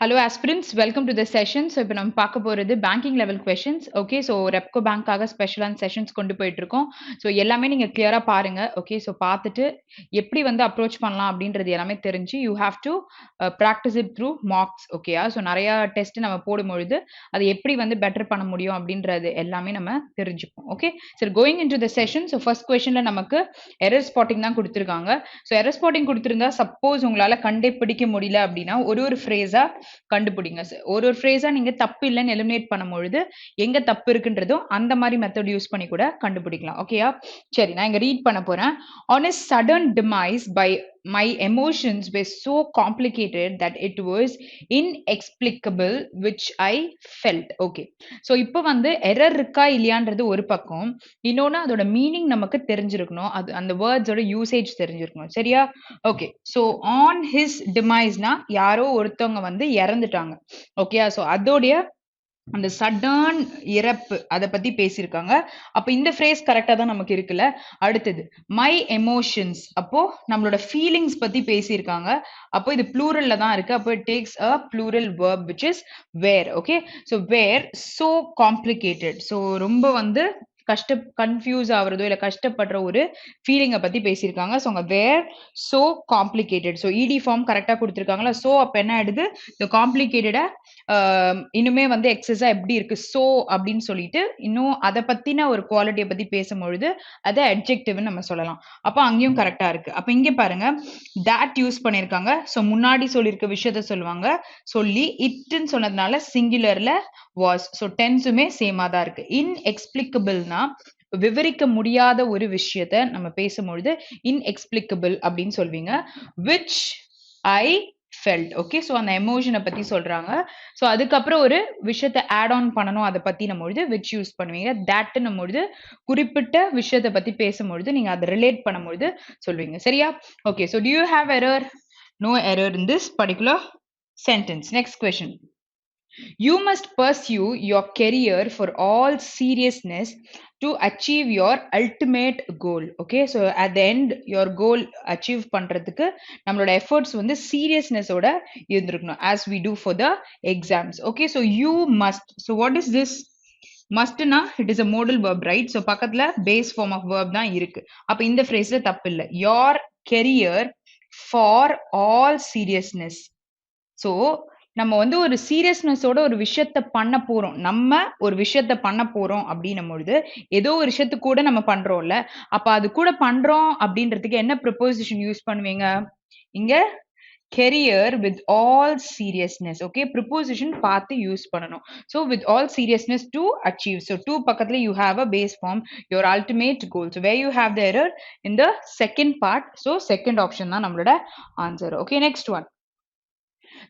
Hello aspirants, welcome to the session. So இப்போ நம்ம பார்க்க போறது banking level questions. Okay, so Repco பேங்காக ஸ்பெஷலான செஷன்ஸ் கொண்டு போயிட்டு இருக்கோம். ஸோ எல்லாமே நீங்க கிளியரா பாருங்க. ஓகே, ஸோ பார்த்துட்டு எப்படி வந்து அப்ரோச் பண்ணலாம் அப்படின்றது எல்லாமே தெரிஞ்சு you have to practise it through marks. ஓகேயா, ஸோ நிறைய டெஸ்ட் நம்ம போடும்பொழுது அதை எப்படி வந்து பெட்டர் பண்ண முடியும் அப்படின்றது எல்லாமே நம்ம தெரிஞ்சுப்போம். ஓகே, சரி, going in to the session. So first கொஸ்டின்ல நமக்கு எரர் ஸ்பாட்டிங் தான் கொடுத்துருக்காங்க. ஸோ எரர் ஸ்பாட்டிங் கொடுத்துருந்தா சப்போஸ் உங்களால கண்டுபிடிக்க முடியல அப்படின்னா ஒரு ஃப்ரேஸா கண்டுபிடிங்க. ஒரு ஃப்ரேஸா நீங்க தப்பு இல்லைன்னு எலிமினேட் பண்ணும்பொழுது எங்க தப்பு இருக்குன்றதும் அந்த மாதிரி மெத்தட் யூஸ் பண்ணி கூட கண்டுபிடிக்கலாம். ஓகேயா, சரி, நான் இங்க ரீட் பண்ண போறேன். On a sudden demise by my emotions were so complicated that it was inexplicable which I felt. Okay, so இப்போ வந்து எரர் இருக்கா இல்லையான்றது ஒரு பக்கம், இன்னொன்னு அதோட மீனிங் நமக்கு தெரிஞ்சிருக்கணும், அது அந்த வேர்ட்ஸோட யூசேஜ் தெரிஞ்சிருக்கணும். சரியா? ஓகே, ஸோ ஆன் ஹிஸ் டிமைஸ்னா யாரோ ஒருத்தவங்க வந்து இறந்துட்டாங்க. ஓகே, ஸோ அதோடைய அந்த சடன் இறப்பு அதை பத்தி பேசியிருக்காங்க. அப்ப இந்த ஃப்ரேஸ் கரெக்டா தான் நமக்கு இருக்குல்ல. அடுத்தது மை எமோஷன்ஸ், அப்போ நம்மளோட ஃபீலிங்ஸ் பத்தி பேசியிருக்காங்க. அப்போ இது ப்ளூரல்ல தான் இருக்கு. அப்போ it takes a plural verb which is where. Okay, so where so complicated, so ரொம்ப வந்து கன்ஃபியூஸ் ஆகுறதோ இல்ல கஷ்டப்படுற ஒரு ஃபீலிங்கை பத்தி பேசியிருக்காங்க. ஸோ அங்க வேர் சோ காம்ப்ளிகேட்டட், ஸோ இடி ஃபார்ம் கரெக்டா கொடுத்துருக்காங்களா. ஸோ அப்ப என்ன ஆயிடுது, இந்த காம்ப்ளிகேட்டடா இன்னுமே வந்து எக்ஸஸா எப்படி இருக்கு சோ அப்படின்னு சொல்லிட்டு இன்னும் அதை பத்தின ஒரு குவாலிட்டியை பத்தி பேசும்பொழுது அதை அட்ஜெக்டிவ்னு நம்ம சொல்லலாம். அப்ப அங்கேயும் கரெக்டா இருக்கு. அப்ப இங்க பாருங்க that யூஸ் பண்ணிருக்காங்க. ஸோ முன்னாடி சொல்லியிருக்க விஷயத்த சொல்லுவாங்க, சொல்லி இட்ன்னு சொன்னதுனால சிங்குலர்ல வாஸ். ஸோ டென்ஸுமே சேமா தான் இருக்கு. இன்எக்ஸ்பிளிக்கபிள்னா விவரிக்க முடியாத ஒரு விஷயத்த நம்ம பேசும்பொழுது இன்எக்ஸ்பிளிக்கபிள் அப்படின்னு சொல்வீங்க. Which I felt. Okay, so அந்த எமோஷனை பத்தி சொல்றாங்க. ஸோ அதுக்கப்புறம் ஒரு விஷயத்தை ஆட் ஆன் பண்ணணும், அதை பத்தி நம்மொழுது விச் யூஸ் பண்ணுவீங்க. தட் நம்மொழுது குறிப்பிட்ட விஷயத்தை பத்தி பேசும்பொழுது நீங்க அதை ரிலேட் பண்ணும்பொழுது சொல்வீங்க. சரியா? Okay, so do you have error? No error in this particular sentence. Next question. You must pursue your career for all seriousness to achieve your ultimate goal. Okay, so at the end your goal achieve பண்றதுக்கு நம்மளோட efforts வந்து seriousness ஓட இருந்திருக்கணும், as we do for the exams. Okay, so you must, so what is this? mustனா it is a modal verb, right? so பக்கத்துல base form of verb தான் இருக்கு. அப்ப இந்த phrase தப்பு இல்லை. your career for all seriousness. so நம்ம வந்து ஒரு சீரியஸ்னஸோட ஒரு விஷயத்த பண்ண போறோம், நம்ம ஒரு விஷயத்த பண்ண போறோம் அப்படின்னும் பொழுது ஏதோ ஒரு விஷயத்துக்கு கூட நம்ம பண்றோம்ல, அப்ப அது கூட பண்றோம் அப்படின்றதுக்கு என்ன ப்ரிப்போசிஷன் யூஸ் பண்ணுவீங்க? இங்க career with all seriousness. okay, preposition பார்த்து யூஸ் பண்ணணும். so with all seriousness to achieve. so to பக்கத்துல you have a base form, your ultimate goal. so where you have the error in the second part. so second option தான் நம்மளோட answer. okay, next one.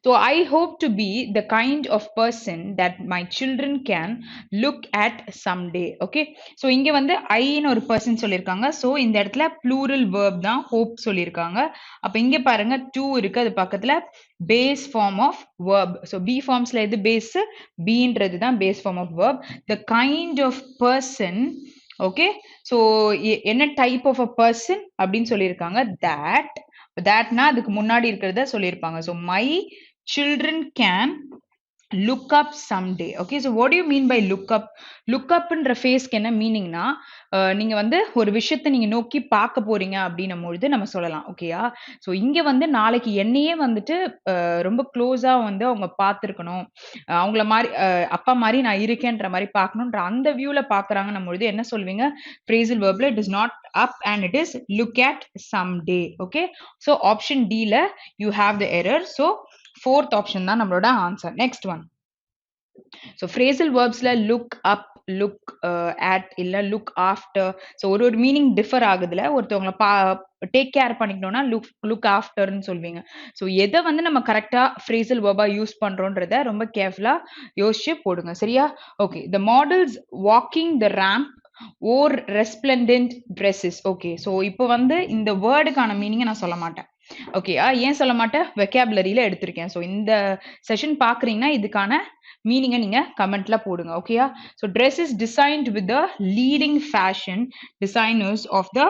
So I hope to be the kind of person that my children can look at someday. Okay, so இங்க வந்து I ன்னு ஒரு person சொல்லிருக்காங்க. so இந்த இடத்துல plural verb தான் hope சொல்லிருக்காங்க. அப்ப இங்க பாருங்க to இருக்கு, அது பக்கத்துல base form of verb. so B formsல எது base? B ன்றது தான் base form of verb. the kind of person. okay, so என்ன type of a person அப்படின்னு சொல்லிருக்காங்க. thatனா அதுக்கு முன்னாடி இருக்கிறத சொல்லியிருப்பாங்க. so my children can look up someday. okay, so what do you mean by look up? look up ன்ற ஃபேஸ்க்கு என்ன மீனிங்னா, நீங்க வந்து ஒரு விஷயத்தை நீங்க நோக்கி பார்க்க போறீங்க அப்படின்னும் பொழுது நம்ம சொல்லலாம். ஓகேயா, ஸோ இங்க வந்து நாளைக்கு என்னையே வந்துட்டு ரொம்ப க்ளோஸா வந்து அவங்க பார்த்துருக்கணும், அவங்கள மாதிரி அப்பா மாதிரி நான் இருக்கேன்ற மாதிரி பார்க்கணுன்ற அந்த வியூல பார்க்கறாங்கன்னும் பொழுது என்ன சொல்வீங்க? phrasal verbல it is not up and it is look at someday. okay, so option D ல you have the error. so fourth option தான் நம்மளோட answer. next one. so phrasal verbsல look up, look at இல்ல look after. so ஒரு meaning differ ஆகுதுல. ஒருத்தவங்களை take care பண்ணிக்கணும்னா look after சொல்வீங்க. So எதை வந்து நம்ம கரெக்டா phrasal verb-ஆ யூஸ் பண்றோன்றத ரொம்ப கேர்ஃபுல்லா யோசிச்சு போடுங்க. சரியா? Okay, the models walking the ramp or resplendent dresses. Okay, so இப்போ வந்து இந்த வேர்டுக்கான மீனிங்கை நான் சொல்ல மாட்டேன். ஓகே, ஏன் சொல்ல மாட்டேன்? வெக்காபுலரியில எடுத்திருக்கேன். ஸோ இந்த செஷன் பாக்குறீங்கன்னா இதுக்கான மீனிங்கை நீங்க கமெண்ட்ல போடுங்க. ஓகேயா? So dress is designed with the leading fashion designers of the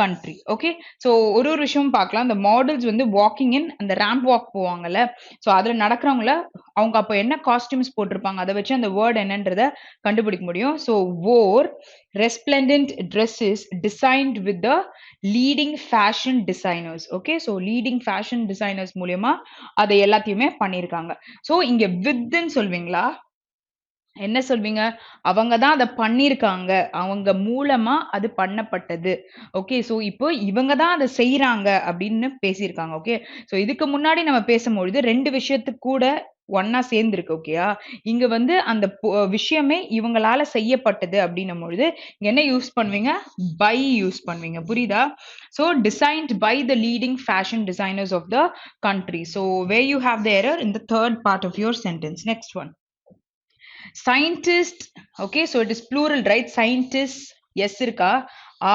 country. okay, so ஒரு விஷயம் பார்க்கலாம். இந்த மாடல்ஸ் வந்து வாக்கிங் இன் அந்த ரேம்ப் வாக் போவாங்கல்ல, ஸோ அதுல நடக்கிறவங்கள அவங்க அப்போ என்ன காஸ்டியூம்ஸ் போட்டிருப்பாங்க அதை வச்சு அந்த வேர்ட் என்னன்றத கண்டுபிடிக்க முடியும். So wore resplendent dresses designed with the leading fashion designers. Okay, so leading fashion designers மூலியமா அதை எல்லாத்தையுமே பண்ணியிருக்காங்க. ஸோ இங்க வித்ன்னு சொல்வீங்களா, என்ன சொல்வீங்க, அவங்க தான் அதை பண்ணியிருக்காங்க, அவங்க மூலமா அது பண்ணப்பட்டது. ஓகே, ஸோ இப்போ இவங்க தான் அதை செய்யறாங்க அப்படின்னு பேசியிருக்காங்க. ஓகே, ஸோ இதுக்கு முன்னாடி நம்ம பேசும்பொழுது ரெண்டு விஷயத்துக்கு கூட ஒன்னா சேர்ந்துருக்கு. ஓகேயா, இங்க வந்து அந்த விஷயமே இவங்களால செய்யப்பட்டது அப்படின்னும் பொழுது இங்க என்ன யூஸ் பண்ணுவீங்க, பை யூஸ் பண்ணுவீங்க. புரியுதா? So designed by the leading fashion designers of the country. So where you have the error in the third part of your sentence. Next one. Scientists, okay, so it is plural, right? Scientists, yes irka,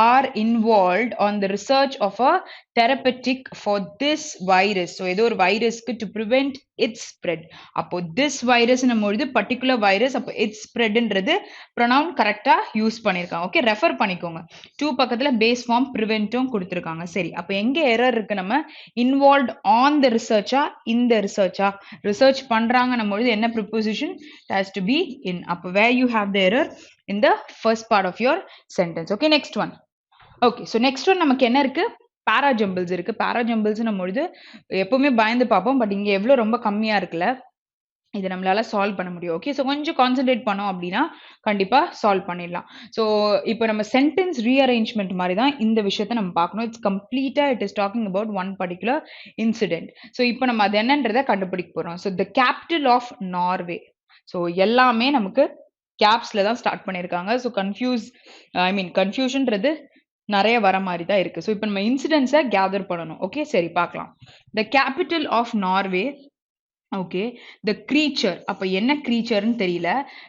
are involved on the research of a therapeutic for this virus. So ஏதோ ஒரு வைரஸ்க்கு to prevent its spread. அப்போ this virus நம்மொழுது particular virus, அப்போ its spreadன்றது pronoun கரெக்டா use பண்ணிருக்காங்க. Okay, refer பண்ணிக்கோங்க. 2 பக்கத்துல base form ப்ரிவென்ட்டும் கொடுத்துருக்காங்க. சரி, அப்போ எங்க எரர் இருக்கு, நம்ம இன்வால்வ்ட் ஆன் த ரிசர்ச்சா இந்த ரிசர்ச்சா, ரிசர்ச் பண்றாங்க நம்மொழுது என்ன preposition, it has to be in. அப்போ where you have the error in the first part of your sentence. Okay, next one. Okay, so next one நமக்கு என்ன இருக்கு, பாராஜம்பிள்ஸ் இருக்கு. பாராஜம்பிள்ஸ் நம்மொழுது எப்பவுமே பயந்து பார்ப்போம், பட் இங்க எவ்வளவு ரொம்ப கம்மியா இருக்குல்ல, இது நம்மளால சால்வ் பண்ண முடியும். ஓகே, ஸோ கொஞ்சம் கான்சென்ட்ரேட் பண்ணோம் அப்படின்னா கண்டிப்பா சால்வ் பண்ணிடலாம். ஸோ இப்போ நம்ம சென்டென்ஸ் ரீஅரேஞ்ச்மெண்ட் மாதிரி தான் இந்த விஷயத்தை நம்ம பார்க்கணும். இட்ஸ் கம்ப்ளீட்டா it is talking about one particular incident. So இப்போ நம்ம அது என்னன்றதை கண்டுபிடிக்க போறோம். So the capital of Norway. So எல்லாமே நமக்கு கேப்ஸ்ல தான் ஸ்டார்ட் பண்ணியிருக்காங்க. ஸோ கன்ஃபியூஷன்றது நிறைய வர மாதிரி தான் இருக்கு. ஸோ இப்போ நம்ம இன்சிடென்ட்ஸை கேதர் பண்ணணும். ஓகே, சரி பார்க்கலாம். The capital of Norway. Okay, the creature, அப்ப என்ன creatureன்னு தெரியல,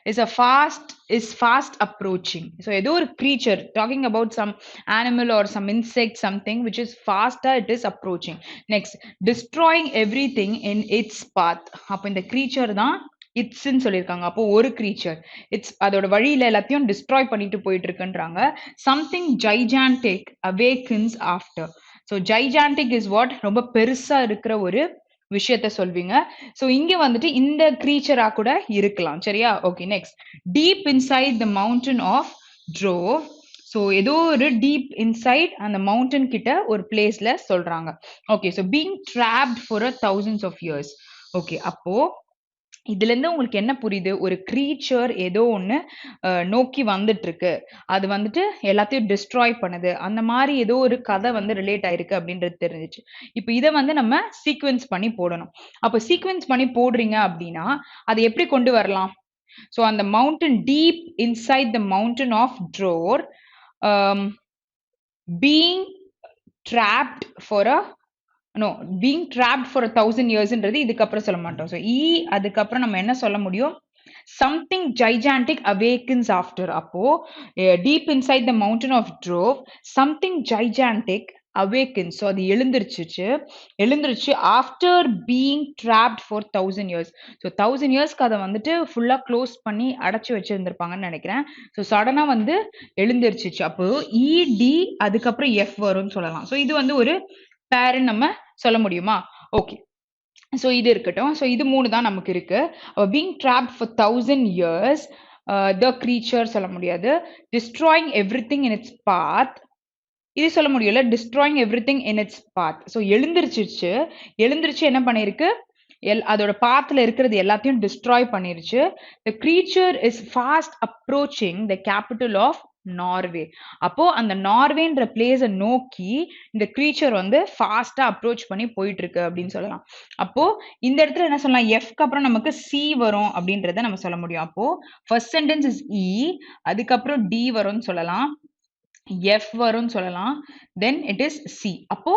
is fast approaching. So ஏதோ ஒரு creature talking about some animal or some insect, something which is faster, it is approaching. Next, destroying everything in its path. அப்ப இந்த creature தான் இட்ஸ்ன்னு சொல்லியிருக்காங்க. அப்போ ஒரு creature இட்ஸ் அதோட வழியில எல்லாத்தையும் டிஸ்ட்ராய் பண்ணிட்டு போயிட்டு இருக்குன்றாங்க. something gigantic awakens after. So gigantic is what, ரொம்ப பெருசா இருக்கிற ஒரு விஷயத்த சொல்வீங்க. சோ இங்க வந்துட்டு இந்த கிரீச்சரா கூட இருக்கலாம். சரியா? Okay, next. Deep inside the mountain of Trove. So ஏதோ ஒரு டீப் இன்சைட் அந்த மவுண்டன் கிட்ட ஒரு பிளேஸ்ல சொல்றாங்க. Okay, so being trapped for thousands of years. Okay, அப்போ இதுல இருந்து உங்களுக்கு என்ன புரியுது, ஒரு கிரீச்சர் ஏதோ ஒண்ணு நோக்கி வந்துட்டு இருக்கு, அது வந்துட்டு எல்லாத்தையும் டிஸ்ட்ராய் பண்ணுது, அந்த மாதிரி ஏதோ ஒரு கதை வந்து ரிலேட் ஆயிருக்கு அப்படின்றது தெரிஞ்சிச்சு. இப்போ இதை வந்து நம்ம சீக்வென்ஸ் பண்ணி போடணும். அப்போ சீக்வென்ஸ் பண்ணி போடுறீங்க அப்படின்னா அதை எப்படி கொண்டு வரலாம்? ஸோ அந்த mountain, deep inside the mountain of Dovre, being trapped for being trapped for 1000 yearsன்றது இதுக்கப்புறம் சொல்ல மாட்டோம். ஸோ அதுக்கப்புறம் நம்ம என்ன சொல்ல முடியும், something gigantic awakens after. அப்போ deep inside the mountain of Drove, something gigantic awakens. So அது எழுந்திருச்சு after being trapped for 1000 years. So 1000 yearsக்கு அதை வந்துட்டு ஃபுல்லா க்ளோஸ் பண்ணி அடைச்சு வச்சிருந்திருப்பாங்கன்னு நினைக்கிறேன். ஸோ சடனா வந்து எழுந்திருச்சு. அப்போ இடி அதுக்கப்புறம் எஃப் வரும்னு சொல்லலாம். ஸோ இது வந்து ஒரு பேருன்னு நம்ம சொல்ல முடியுமா? ஓகே, ஸோ இது இருக்கட்டும். ஸோ இது 3 தான் நமக்கு இருக்கு. Being trapped for 1000 years, the creature சொல்ல முடியாது. Destroying everything in its path, இது சொல்ல முடியல. Destroying everything in its path. So எழுந்திருச்சு என்ன பண்ணிருக்கு, அதோட பாத்துல இருக்கிறது எல்லாத்தையும் டிஸ்ட்ராய் பண்ணிருச்சு. The creature is fast approaching the capital of Norway. அப்போ அந்த நார்வேன்ற பிளேஸை நோக்கி இந்த கிரீச்சர் வந்து ஃபாஸ்டா அப்ரோச் பண்ணி போயிட்டு இருக்கு அப்படின்னு சொல்லலாம். அப்போ இந்த இடத்துல என்ன சொல்லலாம், எஃப்க்கு அப்புறம் நமக்கு சி வரும் அப்படின்றத நம்ம சொல்ல முடியும். அப்போ ஃபர்ஸ்ட் சென்டென்ஸ் இஸ் இ, அதுக்கப்புறம் டி வரும்னு சொல்லலாம், எஃப் வரும்னு சொல்லலாம், தென் இட் இஸ் சி. அப்போ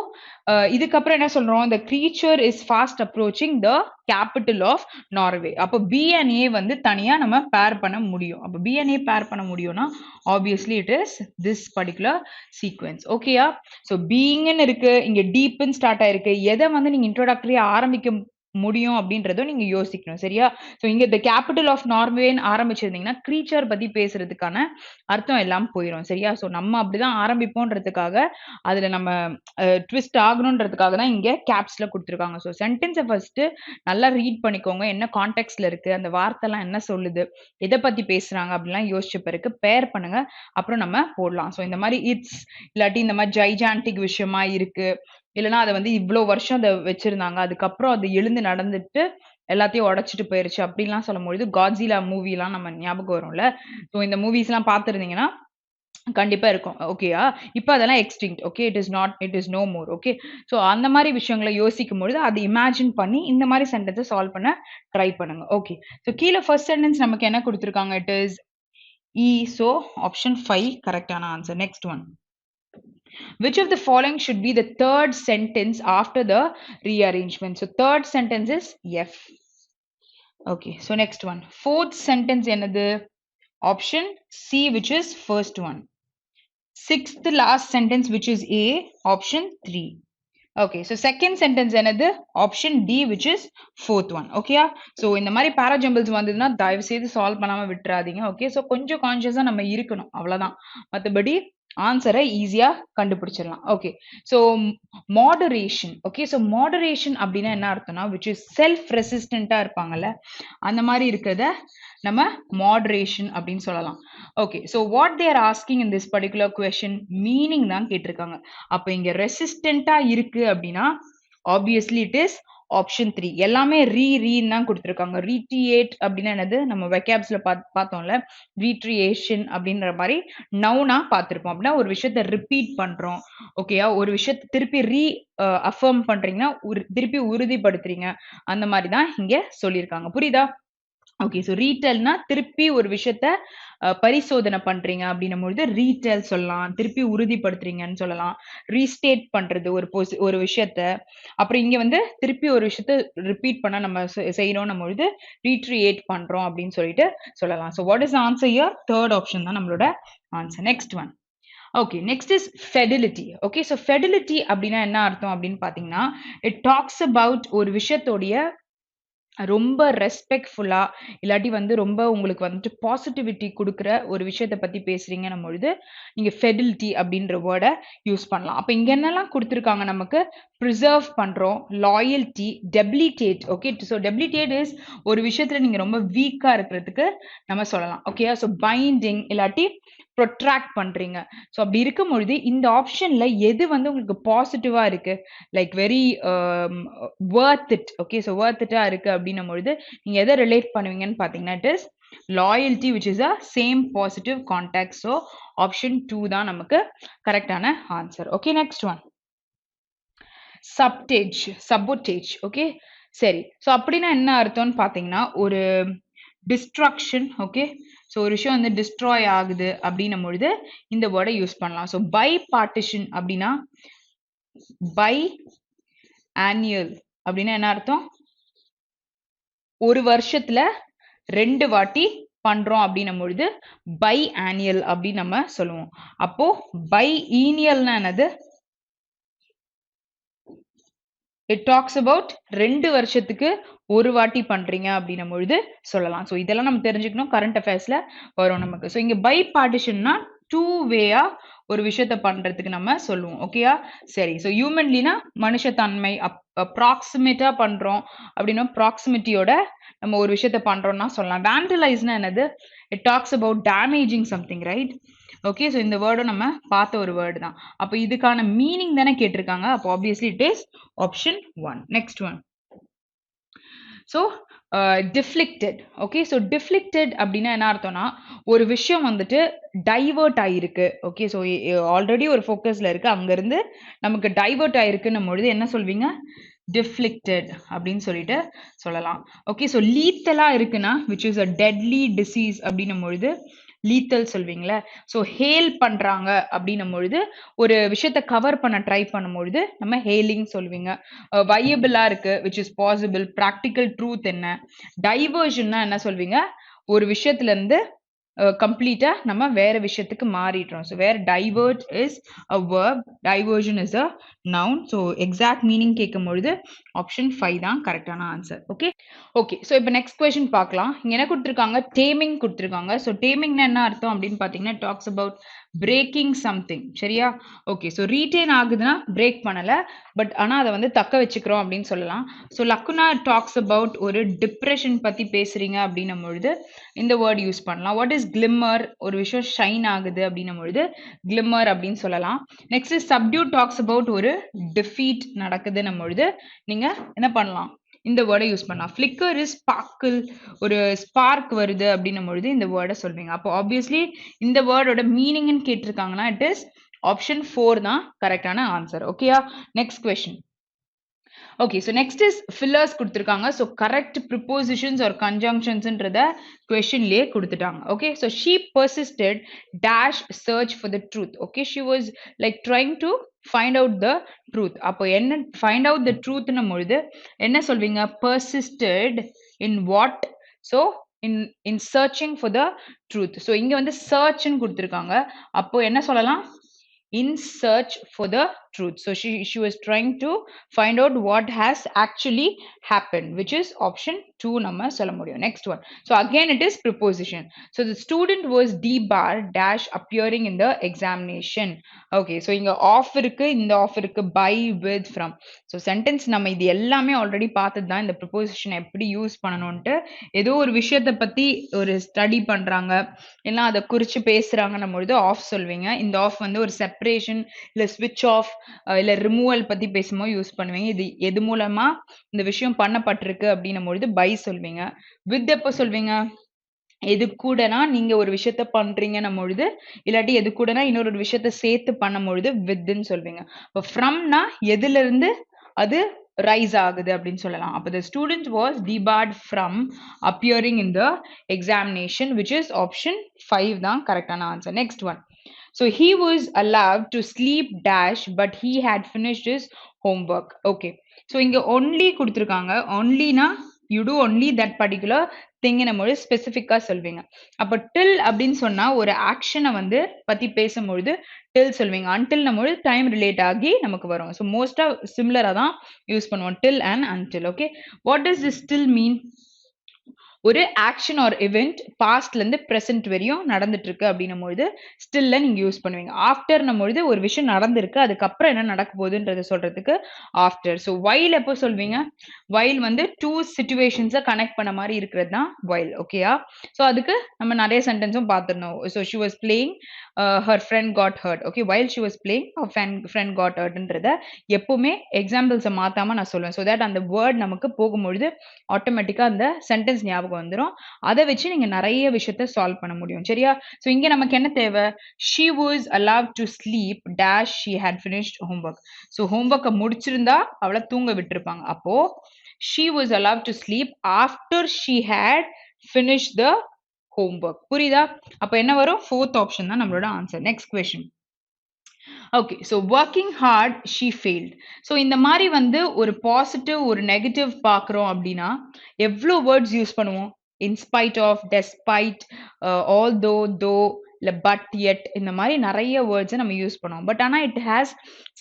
இதுக்கப்புறம் என்ன சொல்றோம், the creature is fast approaching the capital of Norway. அப்போ பி அண்ட் ஏ வந்து தனியா நம்ம பேர் பண்ண முடியும். அப்போ பி அண்ட் ஏ பேர் பண்ண முடியும்னா obviously it is this particular sequence. ஓகேயா? ஸோ பீயிங்னு இருக்கு, இங்க டீப்னு ஸ்டார்ட் ஆயிருக்கு. எதை வந்து நீங்க இன்ட்ரோடக்டரியா ஆரம்பிக்கும் முடியும் அப்படின்றதும் நீங்க யோசிக்கணும். சரியா? ஸோ இங்க தி கேபிட்டல் ஆஃப் நார்வேன்னு ஆரம்பிச்சிருந்தீங்கன்னா, கிரீச்சர் பத்தி பேசுறதுக்கான அர்த்தம் எல்லாம் போயிரும். சரியா? ஸோ நம்ம அப்படிதான் ஆரம்பிப்போன்றதுக்காக, அதுல நம்ம ட்விஸ்ட் ஆகணுன்றதுக்காக தான் இங்க கேப்ஸ்ல குடுத்துருக்காங்க. ஸோ சென்டென்ஸ ஃபர்ஸ்ட்டு நல்லா ரீட் பண்ணிக்கோங்க. என்ன கான்டெக்ஸ்ட்ல இருக்கு, அந்த வார்த்தைலாம் என்ன சொல்லுது, எத பத்தி பேசுறாங்க அப்படிலாம் யோசிச்ச பிறகு பேர் பண்ணுங்க. அப்புறம் நம்ம போடலாம். ஸோ இந்த மாரி இட்ஸ் இல்லாட்டி இந்த மாரி ஜைஜான்டிக் விஷயமா இருக்கு. இல்லன்னா அத வந்து இவ்ளோ வருஷம் அத வச்சிருந்தாங்க. அதுக்கப்புறம் அது எழுந்து நடந்துட்டு எல்லாத்தையும் உடைச்சுட்டு போயிருச்சு அப்படின்லாம் சொல்லும்பொழுது, காட்ஸில்லா மூவிலாம் நம்ம ஞாபகம் வரும்ல. ஸோ இந்த மூவிஸ்லாம் பார்த்திருந்தீங்கன்னா, கண்டிப்பா இருக்கும். ஓகேயா? இப்ப அதெல்லாம் extinct. Okay. It is no more. Okay. So அந்த மாரி விஷயங்கள யோசிக்கும்பொழுது, அத இமேஜின் பண்ணி இந்த மாரி சென்டென்ஸ சால்வ் பண்ண ட்ரை பண்ணுங்க. ஓகே. ஸோ கீழ ஃபர்ஸ்ட் சென்டென்ஸ் நமக்கு என்ன குடுத்துருக்காங்க? It is E. So option 5 கரெக்ட்டான answer. Next one. Which of the following should be the third sentence after the rearrangement? So third sentence is F. Okay, so next one. Fourth sentence என்னது? Option C, which is first one. Sixth last sentence, which is A, option 3. Okay, so second sentence என்னது? Option D, which is fourth one. Okay, so இந்த மாதிரி parajumbles வந்ததுன்னா தயவு செய்து solve பண்ணாம விட்டுறாதீங்க. Okay, so கொஞ்சம் கான்ஷியஸா நம்ம இருக்கணும், அவ்வளவுதான். மத்தபடி ஆன்சரை ஈஸியா கண்டுபிடிச்சிடலாம். Okay, so moderation. Okay, so moderation அப்படின்னா என்ன அர்த்தம்னா, விச் இஸ் செல்ஃப் ரெசிஸ்டண்டா இருப்பாங்கல்ல, அந்த மாதிரி இருக்கிறத நம்ம மாடரேஷன் அப்படின்னு சொல்லலாம். Okay, so what they're asking in this particular question, meaning தான் கேட்டிருக்காங்க. அப்ப இங்க ரெசிஸ்டண்டா இருக்கு அப்படின்னா ஆப்வியஸ்லி இட் இஸ் ஆப்ஷன் 3. எல்லாமே ரீன்னு தான் கொடுத்துருக்காங்க. ரீட்ரியேட் அப்படின்னா என்னது, நம்ம வெக்காப்ஸ்ல பார்த்தோம்ல, ரீட்ரியேஷன் அப்படின்ற மாதிரி நவுனா பார்த்திருப்போம். அப்படின்னா ஒரு விஷயத்த ரிப்பீட் பண்றோம். ஓகேயா? ஒரு விஷயத்த திருப்பி அஃபர்ம் பண்றீங்கன்னா திருப்பி உறுதிப்படுத்துறீங்க. அந்த மாதிரி தான் இங்க சொல்லியிருக்காங்க. புரியுதா? ஓகே, ஸோ ரீடெல்னா திருப்பி ஒரு விஷயத்த பரிசோதனை பண்றீங்க அப்படின்னும்பொழுது ரீடெல் சொல்லலாம். திருப்பி உறுதிப்படுத்துறீங்கன்னு சொல்லலாம். ரீஸ்டேட் பண்றது ஒரு விஷயத்த. அப்புறம் இங்க வந்து திருப்பி ஒரு விஷயத்த ரிப்பீட் பண்ண நம்ம செய்யறோம் பொழுது ரீட்ரியேட் பண்றோம் அப்படின்னு சொல்லிட்டு சொல்லலாம். So what is answer here? Third option தான் நம்மளோட answer. Next one. Okay, next is fidelity. Okay, so fidelity அப்படின்னா என்ன அர்த்தம் அப்படின்னு பாத்தீங்கன்னா, இட் டாக்ஸ் அபவுட் ஒரு விஷயத்தோடைய ரொம்ப ரெஸ்பெக்ட்ஃபுல்லா இல்லாட்டி வந்து ரொம்ப உங்களுக்கு வந்துட்டு பாசிட்டிவிட்டி குடுக்குற ஒரு விஷயத்த பத்தி பேசுறீங்கன்னும் பொழுது நீங்க ஃபெடிலிட்டி அப்படின்ற வேர்டை யூஸ் பண்ணலாம். அப்ப இங்க என்னெல்லாம் கொடுத்துருக்காங்க நமக்கு? ப்ரிசர்வ் பண்றோம், லாயல்ட்டி, டெபிலிட்டேட். ஓகே, ஸோ டெபிலிட்டேட் இஸ் ஒரு விஷயத்துல நீங்க ரொம்ப வீக்கா இருக்கிறதுக்கு நம்ம சொல்லலாம். ஓகே, ஸோ பைண்டிங் இல்லாட்டி ப்ரொட்ராக்ட் பண்றீங்க. ஸோ அப்படி இருக்கும் பொழுது இந்த ஆப்ஷன்ல எது வந்து உங்களுக்கு பாசிட்டிவா இருக்கு, like very worth it. Okay, so worth இட்டா இருக்கு அப்படின்னும் பொழுது நீங்க எதை ரிலேட் பண்ணுவீங்கன்னு பாத்தீங்கன்னா, it is loyalty, which is a same positive context. So option 2 தான் நமக்கு கரெக்டான answer. Okay, next one. Sabotage. Okay, சரி. ஸோ அப்படின்னா என்ன அர்த்தம்னு பாத்தீங்கன்னா, ஒரு டிஸ்ட்ரக்ஷன். ஓகே, ஸோ ஒரு விஷயம் வந்து டிஸ்ட்ராய் ஆகுது அப்படின்னும் பொழுது இந்த வேர்டை யூஸ் பண்ணலாம். ஸோ பை பார்ட்டிஷன் அப்படின்னா பை ஆனுவல் அப்படின்னா என்ன அர்த்தம்? ஒரு வருஷத்துல 2 வாட்டி பண்றோம் அப்படின்னும் பொழுது பை ஆனுவல் அப்படின்னு நம்ம சொல்லுவோம். அப்போ பை ஈனியல்னா என்னது? இட் டாக்ஸ் அபவுட் 2 வருஷத்துக்கு ஒரு வாட்டி பண்றீங்க அப்படின்னும் பொழுது சொல்லலாம். ஸோ இதெல்லாம் நம்ம தெரிஞ்சுக்கணும், கரண்ட் அஃபேர்ஸ்ல வரும் நமக்கு. ஸோ இங்க பை பார்ட்டிஷன்னா 2 வேயா ஒரு விஷயத்த பண்றதுக்கு நம்ம சொல்லுவோம். ஓகேயா? சரி. ஸோ ஹியூமன்லினா மனுஷத்தன்மை, ப்ராக்சிமேட்டா பண்றோம் அப்படின்னா ப்ராக்சிமிட்டியோட நம்ம ஒரு விஷயத்த பண்றோம்னா சொல்லலாம். வேண்டலைஸ்னா என்னது? It talks about damaging something, right? Okay, so இந்த வேர்டும் நம்ம பார்த்த ஒரு வேர்டு தான். அப்போ இதுக்கான மீனிங் தானே கேட்டிருக்காங்க. அப்போ obviously it is option 1. Next one. So deflected. Okay, so deflected அப்படின்னா என்ன அர்த்தம்னா, ஒரு விஷயம் வந்துட்டு டைவர்ட் ஆயிருக்கு. ஓகே, ஸோ ஆல்ரெடி ஒரு ஃபோக்கஸ்ல இருக்கு, அங்கிருந்து நமக்கு டைவர்ட் ஆயிருக்குன்னும் பொழுது என்ன சொல்வீங்க? டிஃப்ளிக்டட் அப்படின்னு சொல்லிட்டு சொல்லலாம். ஓகே, ஸோ லீத்தலா இருக்குன்னா which is a deadly disease அப்படின்னும் பொழுது லீத்தல் சொல்வீங்களே. ஸோ ஹேல் பண்றாங்க அப்படின்னும் பொழுது ஒரு விஷயத்த கவர் பண்ண ட்ரை பண்ணும் பொழுது நம்ம ஹேலிங் சொல்வீங்க. வயபிளா இருக்கு which is possible. Practical truth என்ன? டைவர்ஷன்னா என்ன சொல்வீங்க? ஒரு விஷயத்துல இருந்து கம்ப்ளீட்டா நம்ம வேற விஷயத்துக்கு மாறிடுறோம். ஸோ வேற divert is a verb, diversion is a noun. So exact meaning கேட்கும் பொழுது ஆப்ஷன் 5 தான் கரெக்டான ஆன்சர். Okay okay. ஸோ இப்போ நெக்ஸ்ட் கொஸ்டின் பார்க்கலாம். இங்க என்ன கொடுத்துருக்காங்க, டேமிங் கொடுத்துருக்காங்க. ஸோ டேமிங்னா என்ன அர்த்தம் அப்படின்னு பார்த்தீங்கன்னா, டாக்ஸ் அபவுட் பிரேக்கிங் சம்திங். சரியா? ஓகே. ஸோ ரீட்டைன் ஆகுதுன்னா பிரேக் பண்ணல, பட் ஆனால் அதை வந்து தக்க வச்சுக்கிறோம் அப்படின்னு சொல்லலாம். ஸோ லக்குனா டாக்ஸ் அபவுட் ஒரு டிப்ரெஷன் பற்றி பேசுறீங்க அப்படின்னும் பொழுது இந்த வேர்ட் யூஸ் பண்ணலாம். வாட் இஸ் கிளிம்மர், ஒரு விஷயம் ஷைன் ஆகுது அப்படின்னும் பொழுது கிளிம்மர் அப்படின்னு சொல்லலாம். நெக்ஸ்ட் சப்டியூட் டாக்ஸ் அபவுட் ஒரு டிஃபீட் நடக்குதுன்னும் பொழுது நீங்க என்ன பண்ணலாம், இந்த வேர்டை யூஸ் பண்ணலாம். ஃபிளிக்கர் இஸ் ஸ்பார்க்கிள், ஒரு ஸ்பார்க் வருது அப்படின்னும் பொழுது இந்த வேர்டை சொல்வீங்க. அப்போ ஆப்வியஸ்லி இந்த வேர்டோட மீனிங்னு கேட்டிருக்காங்கன்னா இட் இஸ் ஆப்ஷன் 4 தான் கரெக்டான ஆன்சர். ஓகேயா? Next question. Okay, so next is fillers கொடுத்திருக்காங்க. So correct prepositions or conjunctionsன்றத questionலயே கொடுத்துட்டாங்க. Okay, so she persisted dash search for the truth. Okay, she was like trying to find out the truth. அப்போ என்ன find out the truth ன்னும் பொழுது என்ன சொல்வீங்க, persisted in what? So in searching for the truth. So இங்க வந்து search ன்னு கொடுத்திருக்காங்க. அப்போ என்ன சொல்லலாம், in search for the truth. So she was trying to find out what has actually happened, which is option 2 நம்ம சொல்ல முடியும். Next one. So again it is preposition. So the student was debarred dash appearing in the examination. Okay, so இங்க off இருக்கு, இந்த off இருக்கு, by, with, from. So sentence நம்ம இது எல்லாமே ஆல்ரெடி பார்த்தது தான், இந்த preposition எப்படி யூஸ் பண்ணணும்ட்டு. ஏதோ ஒரு விஷயத்தை பத்தி ஒரு ஸ்டடி பண்றாங்க, இல்ல அதை குறிச்சு பேசுறாங்கன்னும் பொழுது ஆஃப் சொல்வீங்க. இந்த ஆஃப் வந்து ஒரு செப்பரேஷன் இல்ல ஸ்விட்ச் ஆஃப் இல்ல ரிமூவல் பத்தி பேசும்போது யூஸ் பண்ணுவீங்க. இது எது மூலமா இந்த விஷயம் பண்ணப்பட்டிருக்கு அப்படின்னும் பொழுது பை சொல்வீங்க. வித் எப்போ சொல்வீங்க, எது கூடனா நீங்க ஒரு விஷயத்த பண்றீங்கன்னும் பொழுது, இல்லாட்டி எது கூடனா இன்னொரு விஷயத்த சேர்த்து பண்ணும் பொழுது வித்ன்னு சொல்வீங்க. இப்போ ஃப்ரம்னா எதுல இருந்து அது ரைஸ் ஆகுது அப்படின்னு சொல்லலாம். அப்போ the student was debarred from appearing in the examination, which is option 5 தான் கரெக்டான answer. Next one. So he was allowed to sleep dash but he had finished his homework. Okay, so இங்க only கொடுத்திருக்காங்க. onlyனா you do only that particular thing ன்னும் பொழுது ஸ்பெசிஃபிக்கா சொல்வீங்க. அப்ப till அப்படின்னு சொன்னா ஒரு ஆக்ஷனை வந்து பத்தி பேசும்பொழுது till சொல்வீங்க. until ன்னும் பொழுது டைம் ரிலேட் ஆகி நமக்கு வரும். ஸோ மோஸ்டா சிமிலரா தான் யூஸ் பண்ணுவோம், till and until. Okay, what does this till mean? ஒரு ஆக்ஷன் ஆர் இவெண்ட் பாஸ்ட்ல இருந்து பிரசன்ட் வரையும் நடந்துட்டு இருக்கு அப்படின்னும் பொழுது ஸ்டில்ல நீங்க யூஸ் பண்ணுவீங்க. ஆஃப்டர்னும் பொழுது ஒரு விஷயம் நடந்திருக்கு, அதுக்கப்புறம் என்ன நடக்க போகுதுன்றத சொல்றதுக்கு ஆஃப்டர். ஸோ வைல் எப்போ சொல்வீங்க, வைல் வந்து டூ சிச்சுவேஷன்ஸை கனெக்ட் பண்ண மாதிரி இருக்கிறது தான் வைல். ஓகேயா? ஸோ அதுக்கு நம்ம நிறைய சென்டென்ஸும் பார்த்துருந்தோம். So she was playing her friend got hurt. Okay, while she was playing friend got ஹர்ட்ன்றத எப்பவுமே எக்ஸாம்பிள்ஸை மாத்தாம நான் சொல்லுவேன். ஸோ தட் அந்த வேர்ட் நமக்கு போகும்பொழுது ஆட்டோமேட்டிக்கா அந்த சென்டென்ஸ் ஞாபகம் வந்துரும். அதை வச்சு நீங்க நிறைய விஷயத்த சால்வ் பண்ண முடியும். சரியா? சோ இங்க நமக்கு என்ன தேவை, she was allowed to sleep dash she had finished homework. So homework முடிச்சிருந்தா அவளை தூங்க விட்டுருப்பாங்க. அப்போ she was allowed to sleep after she had finished the homework. புரியுதா? அப்ப என்ன வரும், fourth option தான் நம்மளோட answer. Next question. Okay, so working hard she failed. So இந்த மாதிரி வந்து ஒரு பாசிட்டிவ் ஒரு நெகட்டிவ் பார்க்குறோம் அப்படின்னா எவ்வளோ வேர்ட்ஸ் யூஸ் பண்ணுவோம், இன்ஸ்பைட் ஆஃப், டெஸ்பைட், ஆல் தோ, தோ, இல்லை பட், எட், இந்த மாதிரி நிறைய வேர்ட்ஸை நம்ம யூஸ் பண்ணுவோம். பட் ஆனால் இட் ஹேஸ்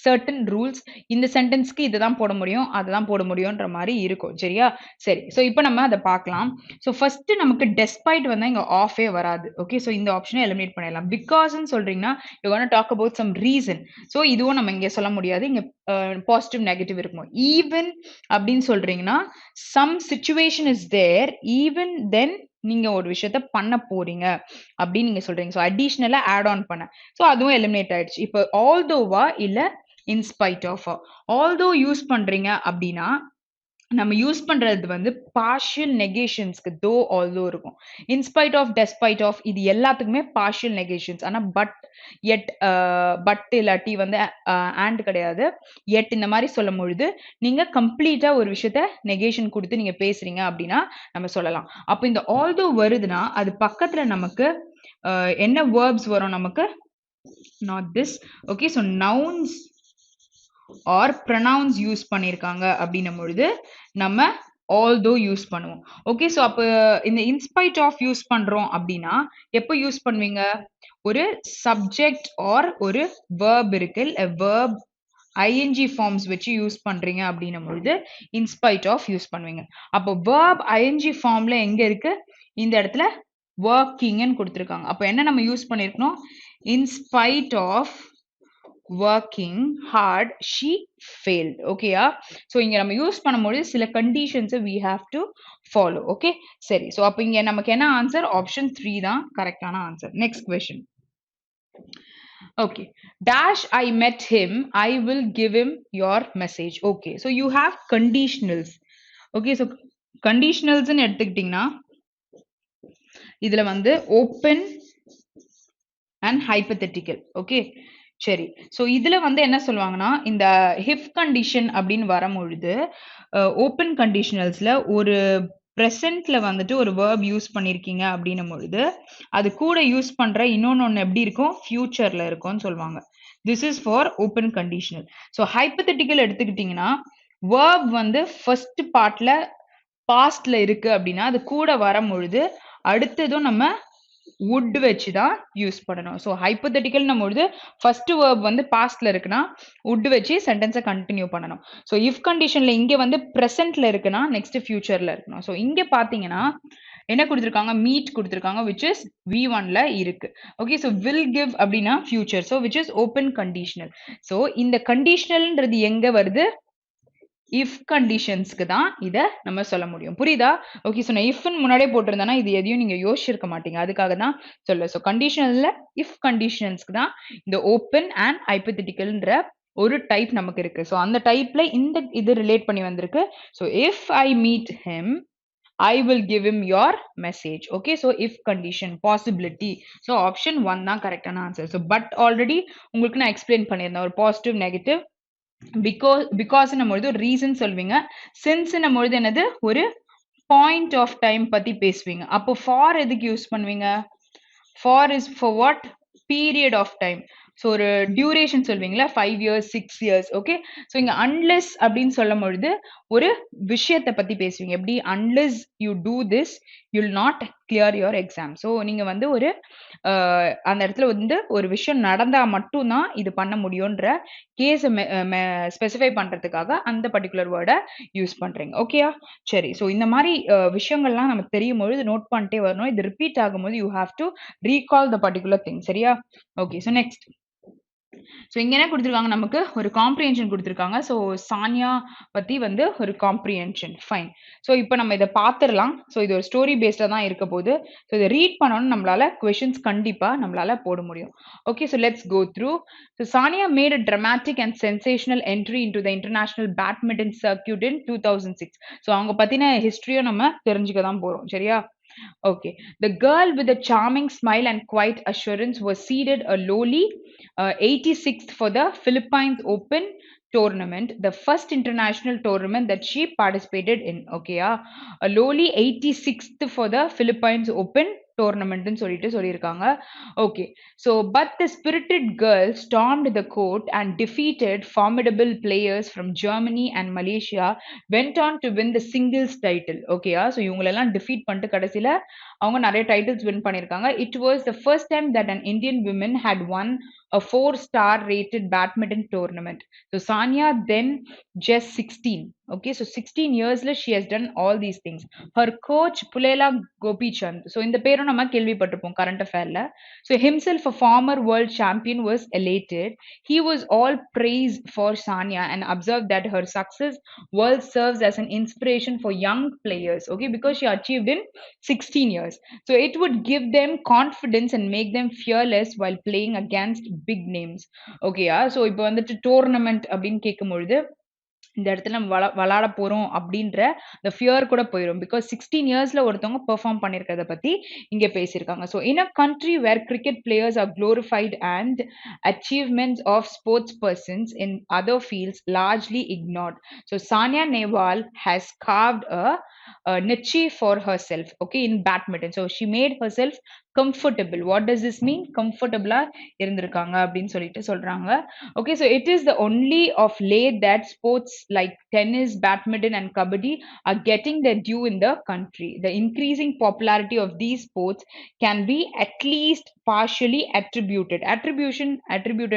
சர்டன் ரூல்ஸ். இந்த சென்டென்ஸ்க்கு இதை தான் போட முடியும், அதை தான் போட முடியும்ன்ற மாதிரி இருக்கும். சரியா? சரி, ஸோ இப்போ நம்ம அதை பார்க்கலாம். ஸோ ஃபர்ஸ்ட் நமக்கு டெஸ்பைட் வந்தால் இங்கே ஆஃபே வராது. ஓகே, ஸோ இந்த ஆப்ஷனை எலிமினேட் பண்ணிடலாம். பிகாஸ்ன்னு சொல்றீங்கன்னா you want to talk about some reason. So இதுவும் நம்ம இங்கே சொல்ல முடியாது, இங்கே பாசிட்டிவ் நெகட்டிவ் இருக்கும். ஈவன் அப்படின்னு சொல்றீங்கன்னா some situation is there, even then நீங்க ஒரு விஷயத்த பண்ண போறீங்க அப்படின்னு நீங்க சொல்றீங்க. ஸோ அடிஷ்னலா ஆட் ஆன் பண்ண, ஸோ அதுவும் எலிமினேட் ஆயிடுச்சு. இப்போ ஆல்தோவா இல்ல இன்ஸ்பைட் ஆஃப். ஆல்தோ யூஸ் பண்றீங்க அப்படின்னா நம்ம யூஸ் பண்றது வந்து பார்ஷியல் நெகேஷன்ஸ்க்கு தோ ஆல்தோ இருக்கும். இன்ஸ்பைட் ஆஃப், டெஸ்பைட் ஆஃப், இது எல்லாத்துக்குமே பார்ஷியல் நெகேஷன்ஸ். ஆனா பட், எட், பட் இல்லாட்டி வந்து ஆண்ட் கிடையாது, எட் இந்த மாதிரி சொல்லும் பொழுது நீங்க கம்ப்ளீட்டா ஒரு விஷயத்த நெகேஷன் கொடுத்து நீங்க பேசுறீங்க அப்படின்னா நம்ம சொல்லலாம். அப்போ இந்த ஆல்தோ வருதுன்னா அது பக்கத்துல நமக்கு என்ன வேர்ப்ஸ் வரும், நமக்கு not this. Okay, so nouns or pronouns use பண்ணிருக்காங்க அப்படின்னும் பொழுது நம்ம although யூஸ் பண்ணுவோம். ஓகே, ஸோ அப்ப இந்த இன்ஸ்பைட் ஆஃப் யூஸ் பண்றோம் அப்படின்னா எப்போ யூஸ் பண்ணுவீங்க? ஒரு சப்ஜெக்ட் ஆர் ஒரு வேர்ப் இருக்கு, வேர்ப் ஐஎன்ஜி ஃபார்ம்ஸ் வச்சு யூஸ் பண்றீங்க அப்படின்னும் பொழுது இன்ஸ்பைட் ஆஃப் யூஸ் பண்ணுவீங்க. அப்போ வேர்ப் ஐஎன்ஜி ஃபார்ம்ல எங்க இருக்கு? இந்த இடத்துல ஒர்க்கிங்னு கொடுத்துருக்காங்க. அப்போ என்ன நம்ம யூஸ் பண்ணிருக்கணும்? In spite of working hard she failed. ஓகேயா? ஸோ இங்க நம்ம யூஸ் பண்ணும்போது சில கண்டிஷன்ஸை we have to follow. Okay, சரி. ஸோ அப்போ இங்க நமக்கு என்ன ஆன்சர்? ஆப்ஷன் 3 தான் கரெக்டான answer. Next question. Okay, dash I met him, I will give him your message. Okay, so you have conditionals. Okay, so conditionals ன்னு எடுத்துக்கிட்டீங்கன்னா இதுல வந்து open and hypothetical. Okay, சரி. ஸோ இதுல வந்து என்ன சொல்லுவாங்கன்னா இந்த ஹிஃப் கண்டிஷன் அப்படின்னு வரும்பொழுது ஓப்பன் கண்டிஷனல்ஸ்ல ஒரு ப்ரெசென்ட்ல வந்துட்டு ஒரு வேர்ப் யூஸ் பண்ணிருக்கீங்க அப்படின்னும் பொழுது அது கூட யூஸ் பண்ற இன்னொன்னு எப்படி இருக்கும்? ஃபியூச்சர்ல இருக்கும்னு சொல்லுவாங்க. This is for open conditional. So hypothetical எடுத்துக்கிட்டீங்கன்னா வேர்ப் வந்து ஃபர்ஸ்ட் பார்ட்ல பாஸ்ட்ல இருக்கு அப்படின்னா அது கூட வரும்பொழுது அடுத்ததும் நம்ம would வச்சு தான் யூஸ் பண்ணணும். ஸோ ஹைப்போதெட்டிக்கல் நம்மளுது ஃபர்ஸ்ட் வேர்ப் வந்து பாஸ்ட்ல இருக்குன்னா would வச்சு சென்டென்ஸை கண்டினியூ பண்ணணும். ஸோ இஃப் கண்டிஷன்ல இங்க வந்து ப்ரெசென்ட்ல இருக்குன்னா நெக்ஸ்ட் ஃபியூச்சர்ல இருக்கணும். ஸோ இங்க பாத்தீங்கன்னா என்ன கொடுத்துருக்காங்க? மீட் கொடுத்துருக்காங்க, விச் இஸ் V1ல இருக்கு. ஓகே, ஸோ வில் கிவ் அப்படின்னா future, so which is open conditional. So இந்த கண்டிஷனல்ன்றது எங்க வருது? இஃப் கண்டிஷன்ஸ்க்கு தான் இதை நம்ம சொல்ல முடியும். புரியுதா? ஓகே, ஸோ நான் இஃப்னு முன்னாடியே போட்டிருந்தேன்னா இது எதையும் நீங்க யோசிச்சிருக்க மாட்டீங்க. அதுக்காக தான் சொல்ல. ஸோ கண்டிஷனல்ல இஃப் கண்டிஷன்ஸ்க்கு தான் இந்த ஓப்பன் அண்ட் ஹைப்போதெட்டிக்கல்ன்ற ஒரு டைப் நமக்கு இருக்கு. ஸோ அந்த டைப்ல இந்த இது ரிலேட் பண்ணி வந்திருக்கு. So if I meet him I will give him your message. Okay, so if condition possibility. So option 1 தான் கரெக்டான ஆன்சர். ஸோ பட் ஆல்ரெடி உங்களுக்கு நான் எக்ஸ்பிளைன் பண்ணியிருந்தேன் ஒரு பாசிட்டிவ் நெகட்டிவ் பிகாஸ் நம்மளுது ஒரு ரீசன் சொல்வீங்க, சின்ஸ் நம்மளுது என்னது ஒரு பாயிண்ட் ஆஃப் டைம் பத்தி பேசுவீங்க. அப்போ ஃபார் எதுக்கு யூஸ் பண்ணுவீங்க? For is for what? Period of time. So ஒரு டியூரேஷன் சொல்வீங்களா, 5 years 6 years. ஓகே, ஸோ இங்க அன்லெஸ் அப்படின்னு சொல்லும் பொழுது ஒரு விஷயத்தை பத்தி பேசுவீங்க. எப்படி? Unless you do this you'll not clear your exam. So நீங்க வந்து ஒரு அந்த இடத்துல வந்து ஒரு விஷயம் நடந்தா மட்டும்தான் இது பண்ண முடியும்ன்ற கேஸை ஸ்பெசிஃபை பண்றதுக்காக அந்த பர்டிகுலர் வேர்டை யூஸ் பண்றீங்க. ஓகேயா? சரி. ஸோ இந்த மாதிரி விஷயங்கள்லாம் நமக்கு தெரியும் பொழுது நோட் பண்ணிட்டே வரணும். இது ரிப்பீட் ஆகும்போது you have to recall the particular thing. சரியா? Okay, so next. ஸோ இங்க என்ன கொடுத்துருக்காங்க? நமக்கு ஒரு காம்ப்ரிஹென்ஷன் கொடுத்துருக்காங்க. ஸோ சானியா பத்தி வந்து ஒரு காம்ப்ரிஹென்ஷன். ஃபைன். ஸோ இப்போ நம்ம இதை பார்த்துடலாம். ஸோ இது ஒரு ஸ்டோரி பேஸ்டாக தான் இருக்க போது. ஸோ இதை ரீட் பண்ணணும்னு நம்மளால கொஷின்ஸ் கண்டிப்பாக நம்மளால போட முடியும். Okay, so let's go through. So Sania made a dramatic and sensational entry into the international badminton circuit in 2006. So அவங்க பத்தின ஹிஸ்டரியும் நம்ம தெரிஞ்சுக்க தான் போறோம். சரியா? Okay. The girl with a charming smile and quiet assurance was seeded a lowly 86th for the Philippines Open tournament, the first international tournament that she participated in. Okay, a lowly 86th for the Philippines Open tournament ன்னு சொல்லியிருக்காங்க. Okay, so but the spirited girl stormed the court and defeated formidable players from Germany and Malaysia, went on to win the singles title. Okay, so இவங்களெல்லாம் defeat பண்ணிட்டு கடைசியில அவங்க நிறைய titles win பண்ணியிருக்காங்க. It was the first time that an Indian woman had won a 4-star rated badminton tournament. So Sania then just 16. Okay, so 16 years she has done all these things. Her coach Pulela Gopichand, so in the பேரும் நம்ம கேள்விப்பட்டிருப்போம் current affairல. So himself a former world champion was elated. He was all praise for Sania and observed that her success world serves as an inspiration for young players. Okay, because she achieved in 16 years. So it would give them confidence and make them fearless while playing against big names. Okay, so இப்போ வந்துட்டு tournament அப்படின்னு கேட்கும்பொழுது இந்த இடத்துல நம்ம விளாட போறோம் அப்படின்ற the fear கூட போயிடும். because 16 yearsல ஒருத்தவங்க பெர்ஃபார்ம் பண்ணிருக்கிறத பத்தி இங்க பேசியிருக்காங்க. so in a country where cricket players are glorified and achievements of sports persons in other fields largely ignored, so Sania Nehwal has carved a niche for herself, okay, in badminton. So she made herself comfortable. What does this mean? Comfortable இருந்திருக்காங்க அப்படின்னு சொல்லிட்டு சொல்றாங்க. Okay, so it is the only of late that sports like tennis, badminton and kabaddi are getting their due in the country. The increasing popularity of these sports can be at least partially attributed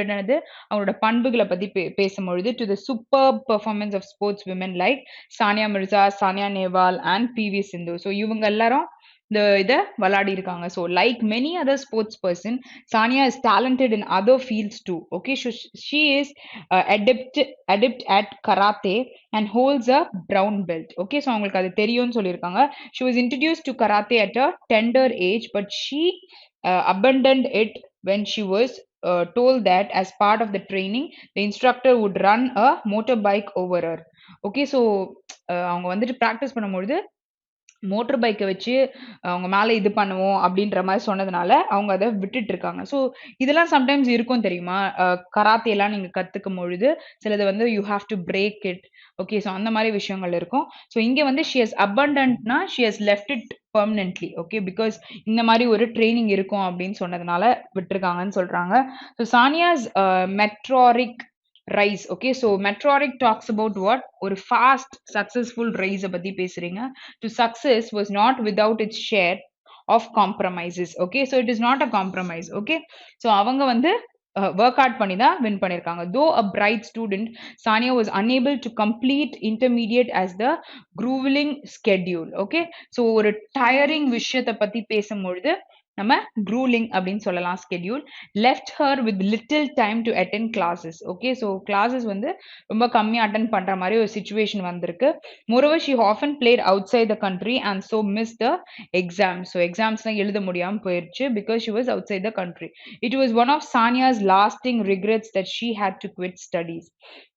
another அவங்களோட பண்புகளை பத்தி பேசும்பொழுது to the superb performance of sports women like Sania Mirza, Sania Nehwal and PV Sindhu. So இவங்க எல்லாரும் இத விளையாடி இருக்காங்க. So like many other sports person, Sania is talented in other fields too. Okay, so she is adept at karate and holds a brown belt. Okay, so அவங்களுக்கு அது தெரியும்னு சொல்லிருக்காங்க. She was introduced to karate at a tender age, but she abandoned it when she was told that as part of the training, the instructor would run a motorbike over her. Okay, so அவங்க வந்துட்டு practice பண்ணும்பொழுது motor பைக்கை வச்சு அவங்க மேலே இது பண்ணுவோம் அப்படின்ற மாதிரி சொன்னதுனால அவங்க அதை விட்டுட்டு இருக்காங்க. ஸோ இதெல்லாம் சம்டைம்ஸ் இருக்கும் தெரியுமா, கராத்தே எல்லாம் நீங்க கத்துக்கும் பொழுது சிலது வந்து you have to break it. Okay, so அந்த மாதிரி விஷயங்கள் இருக்கும். ஸோ இங்க வந்து ஷி ஹஸ் அபண்டன்ட்னா she has left it permanently. Okay, because இந்த மாதிரி ஒரு ட்ரைனிங் இருக்கும் அப்படின்னு சொன்னதுனால விட்டுருக்காங்கன்னு சொல்றாங்க. So Sania's meteoric rise. Okay, so meteoric talks about what or fast successful rise பத்தி பேசுறீங்க. To success was not without its share of compromises. Okay, so it is not a compromise. Okay, so அவங்க வந்து work hard பண்ணி தான் win பண்ணிருக்காங்க. Though a bright student, Sania was unable to complete intermediate as the grueling schedule. Okay, so ஒரு tiring விஷயத்தை பத்தி பேசும்பொழுது நம்ம grueling அப்படின்னு சொல்லலாம் schedule left her with little time to attend classes. Okay, so classes வந்து ரொம்ப கம்மியா attend பண்ற மாதிரி ஒரு situation வந்திருக்கு. Moreover, she often played outside the country and so missed the exams. So examsலாம் எழுத முடியாம போயிருச்சு because she was outside the country. It was one of Sania's lasting regrets that she had to quit studies.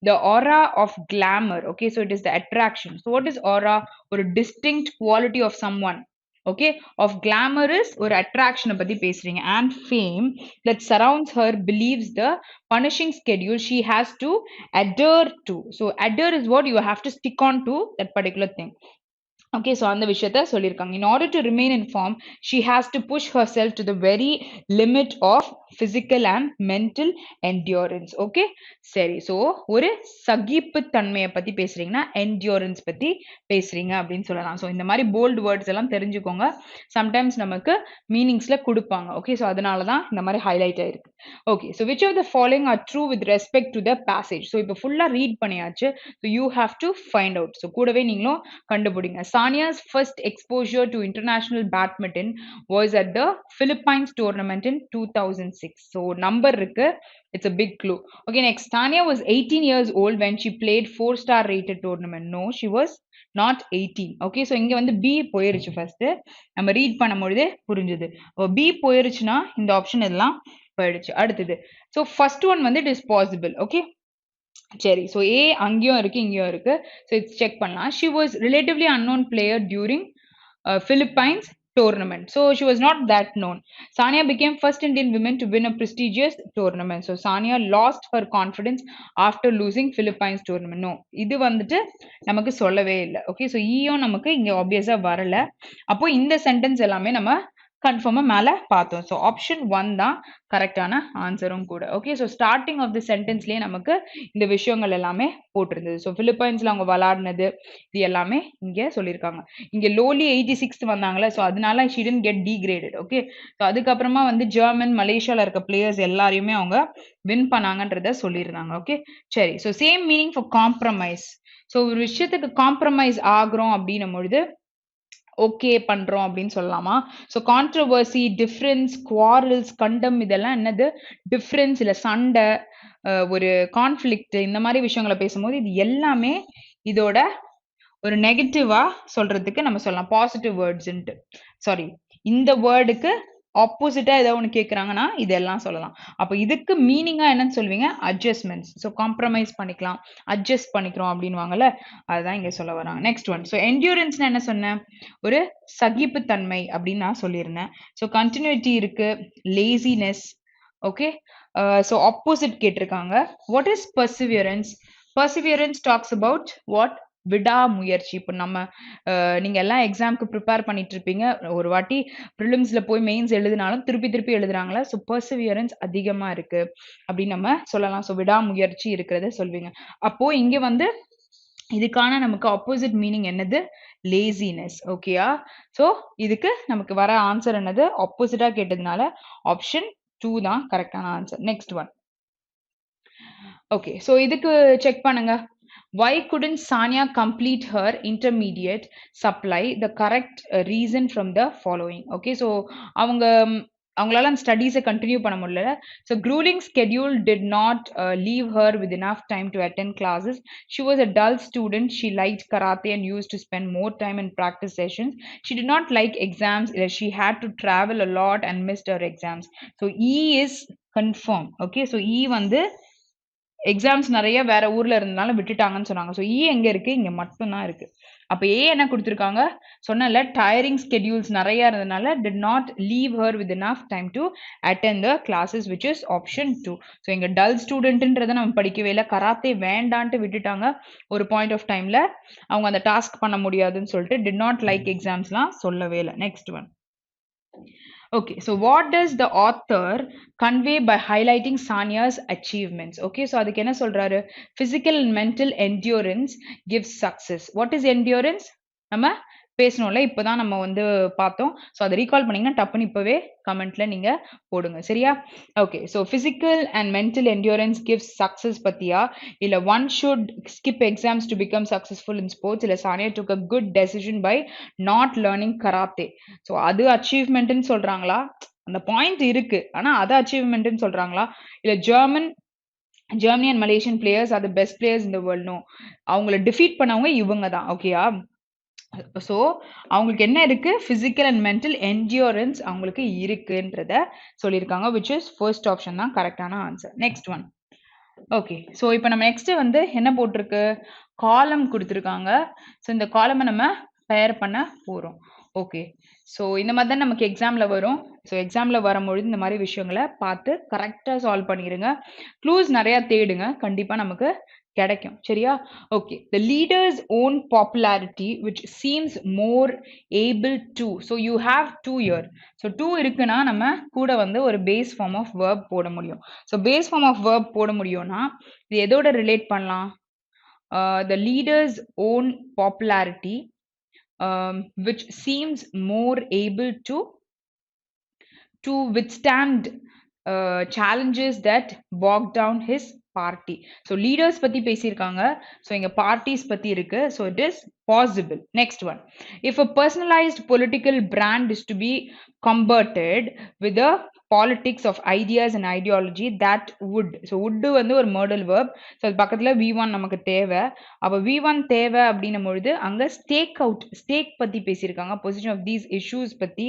The aura of glamour. Okay, so it is the attraction. So what is aura? ஒரு distinct quality of someone. Okay, of glamorous or attraction பத்தி பேசுறீங்க and fame that surrounds her believes the punishing schedule she has to adhere to. So adhere is what you have to stick on to that particular thing. Okay, so அந்த விஷயத்த சொல்லியிருக்காங்க. In order to remain in form, she has to push herself to the very limit of physical and mental endurance. Okay, சரி, so ஒரு சகிப்பு தன்மையை பத்தி பேசுறீங்கன்னா endurance பத்தி பேசுறீங்க அப்படின்னு சொல்லலாம். ஸோ இந்த மாதிரி போல்டு வேர்ட்ஸ் எல்லாம் தெரிஞ்சுக்கோங்க. சம்டைம்ஸ் நமக்கு மீனிங்ஸ்ல கொடுப்பாங்க. ஓகே, ஸோ அதனால தான் இந்த மாதிரி ஹைலைட் ஆயிருக்கு. Okay, so which of the following are true with respect to the passage? So இப்போ ஃபுல்லா ரீட் பண்ணியாச்சு. So you have to find out. So கூடவே நீங்களும் கண்டுபிடிங்க. Sania's first exposure to international badminton was at the Philippines tournament in 2006. So number இருக்கு. It's a big clue. Okay, next. Sania was 18 years old when she played 4-star rated tournament. No, she was not 18. Okay, so இங்க வந்து B போயிருச்சு first. நம்ம read பண்ணும்பொழுதே புரிஞ்சுது. B போயிருச்சுன்னா இந்த option எல்லாம் போயிடுச்சு. அடுத்தது. So first one வந்து it is possible. Okay. சரி, ஸோ ஏ அங்கேயும் இருக்கு இங்கேயும் இருக்கு. ஸோ இட்ஸ் செக் பண்ணலாம். She was relatively unknown player during Philippines tournament. So she was not that known. Sania became first Indian woman to win a prestigious tournament. So Sania lost her confidence after losing Philippines tournament. No, இது வந்துட்டு நமக்கு சொல்லவே இல்லை. Okay, so ஈயும் நமக்கு இங்க ஆப்வியஸா வரல. அப்போ இந்த சென்டென்ஸ் எல்லாமே நம்ம கன்ஃபார்மா மேல பார்த்தோம். ஸோ ஆப்ஷன் 1 தான் கரெக்டான ஆன்சரும் கூட. Okay, so starting of the சென்டென்ஸ்லயே நமக்கு இந்த விஷயங்கள் எல்லாமே போட்டிருந்தது. ஸோ பிலிப்பைன்ஸ்ல அவங்க விளையாடினது இது எல்லாமே இங்க சொல்லியிருக்காங்க. இங்க லோலி 86th வந்தாங்களே, ஸோ அதனால she didn't get degraded. Okay, so அதுக்கப்புறமா வந்து ஜெர்மன் மலேசியால இருக்க பிளேயர்ஸ் எல்லாரையுமே அவங்க வின் பண்ணாங்கன்றத சொல்லியிருந்தாங்க. ஓகே, சரி, so same meaning for compromise. So ஒரு விஷயத்துக்கு காம்ப்ரமைஸ் ஆகுறோம் அப்படின்னும் பொழுது ஓகே பண்றோம் அப்படின்னு சொல்லலாமா? ஸோ கான்ட்ரவர்சி, டிஃபரன்ஸ், குவாரல்ஸ், கண்டம் இதெல்லாம் என்னது? டிஃபரன்ஸ் இல்ல சண்டை, ஒரு கான்ஃபிளிக்ட், இந்த மாதிரி விஷயங்களை பேசும்போது இது எல்லாமே இதோட ஒரு நெகட்டிவா சொல்றதுக்கு நம்ம சொல்லலாம் பாசிட்டிவ் வேர்ட்ஸ்ன்ட்டு. சாரி, இந்த வேர்டுக்கு ஆப்போசிட்டா ஏதாவது ஒன்று கேட்குறாங்கன்னா இதெல்லாம் சொல்லலாம். அப்போ இதுக்கு மீனிங்கா என்னன்னு சொல்லுவீங்க? அட்ஜஸ்ட்மெண்ட்ஸ். ஸோ காம்ப்ரமைஸ் பண்ணிக்கலாம், அட்ஜஸ்ட் பண்ணிக்கிறோம் அப்படின்வாங்கல்ல, அதுதான் இங்க சொல்ல வராங்க. Next one. ஸோ என்டியூரன்ஸ்னா என்ன சொன்னேன்? ஒரு சகிப்புத்தன்மை அப்படின்னு நான் சொல்லியிருந்தேன். ஸோ கண்டினியூட்டி இருக்கு, லேசினஸ். ஓகே, ஸோ ஆப்போசிட் கேட்டிருக்காங்க. What is perseverance? Perseverance talks about what? விடாமுயற்சி. இப்ப நம்ம நீங்க எல்லாம் எக்ஸாம்க்கு ப்ரிப்பேர் பண்ணிட்டு இருப்பீங்க. ஒரு வாட்டி பிரிலிம்ஸ்ல போய் மெயின்ஸ் எழுதினாலும் திருப்பி திருப்பி எழுதுறாங்களா? ஸோ பெர்சிவியரன்ஸ் அதிகமா இருக்கு அப்படின்னு நம்ம சொல்லலாம். ஸோ விடாமுயற்சி இருக்கிறத சொல்வீங்க. அப்போ இங்க வந்து இதுக்கான நமக்கு ஆப்போசிட் மீனிங் என்னது? லேசினஸ். ஓகேயா? ஸோ இதுக்கு நமக்கு வர ஆன்சர் என்னது? ஆப்போசிட்டா கேட்டதுனால ஆப்ஷன் 2 தான் கரெக்டான answer. Next one. Okay. So இதுக்கு செக் பண்ணுங்க. Why couldn't Sanya complete her intermediate supply? The correct reason from the following. Okay, so அவங்க அவங்களால அந்த ஸ்டடீஸை கண்டினியூ பண்ண முடியல. So grueling schedule did not leave her with enough time to attend classes. She was a dull student. She liked karate and used to spend more time in practice sessions. She did not like exams. She had to travel a lot and missed her exams. So E is confirm. Okay, so E வந்து exams நிறைய வேற ஊர்ல இருந்தனால விட்டுட்டாங்கன்னு சொன்னாங்க. So இ எங்க இருக்கு? இங்க மட்டும் தான் இருக்கு. அப்ப ஏ என்ன கொடுத்துருக்காங்க? சொன்னல டயரிங் ஸ்கெடியூல்ஸ் நிறைய இருந்தனால did not leave her with enough time to attend the classes which is option 2. So இங்க டல் ஸ்டூடெண்ட்ன்றதை நம்ம படிக்கவே இல்லை. கராத்தே வேண்டான்ட்டு விட்டுட்டாங்க. ஒரு பாயிண்ட் ஆஃப் டைம்ல அவங்க அந்த டாஸ்க் பண்ண முடியாதுன்னு சொல்லிட்டு டிட் நாட் லைக் எக்ஸாம்ஸ்லாம் சொல்லவே இல்லை. Next one. Okay, so what does the author convey by highlighting Sanya's achievements? Okay, so அதுக்கு என்ன சொல்றாரு? Physical and mental endurance gives success. What is endurance? நம்ம பேசணும்ல, இப்பதான் நம்ம வந்து பார்த்தோம். ஸோ அதை ரீகால் பண்ணீங்கன்னா டப்புன்னு இப்பவே கமெண்ட்ல நீங்க போடுங்க. சரியா? Okay, so physical and mental endurance gives success பத்தியா, இல்ல one should skip exams to become successful in sports, இல்ல Sania took a good decision by not learning karate. So அது அச்சீவ்மெண்ட்னு சொல்றாங்களா? அந்த பாயிண்ட் இருக்கு, ஆனா அது அச்சீவ்மெண்ட்னு சொல்றாங்களா? இல்ல Germany and Malaysian players are the best players in the world? No, அவங்கள டிஃபீட் பண்ணவங்க இவங்க தான். ஓகேயா? ஸோ அவங்களுக்கு என்ன இருக்கு? பிசிக்கல் அண்ட் மென்டல் என்டியூரன்ஸ் அவங்களுக்கு இருக்குன்றத சொல்லியிருக்காங்க. விச் இஸ் ஃபர்ஸ்ட் ஆப்ஷன் தான் கரெக்டான answer. Next one. Okay, so இப்போ நம்ம நெக்ஸ்ட் வந்து என்ன போட்டிருக்கு? காலம் கொடுத்துருக்காங்க. ஸோ இந்த காலமை நம்ம பெயர் பண்ண போகிறோம். ஓகே, ஸோ இந்த மாதிரி தான் நமக்கு எக்ஸாமில் வரும். ஸோ எக்ஸாமில் வரும்பொழுது இந்த மாதிரி விஷயங்களை பார்த்து கரெக்டாக சால்வ் பண்ணிடுங்க. க்ளூஸ் நிறையா தேடுங்க, கண்டிப்பாக நமக்கு கிடைக்கும். சரியா? Okay, the leader's own popularity which seems more able to. so you have 2 here. so 2 இருக்குன்னா நம்ம கூட வந்து ஒரு base form of verb போட முடியும். so base form of verb போட முடியும்னா இது எதோட ரிலேட் பண்ணலாம்? the leader's own popularity which seems more able to withstand challenges that bog down his party. So leaders பத்தி பேசியிருக்காங்க. So இங்க parties பத்தி இருக்கு. So it is possible. Next one. If a personalized political brand is to be combated with the politics of ideas and ideology, that would. So would வந்து ஒரு modal verb. So அது பக்கத்துல V1 நமக்கு தேவை. அப்ப V1 தேவை அப்படின்னும் பொழுது அங்க stake பத்தி பேசியிருக்காங்க. Position of these issues பத்தி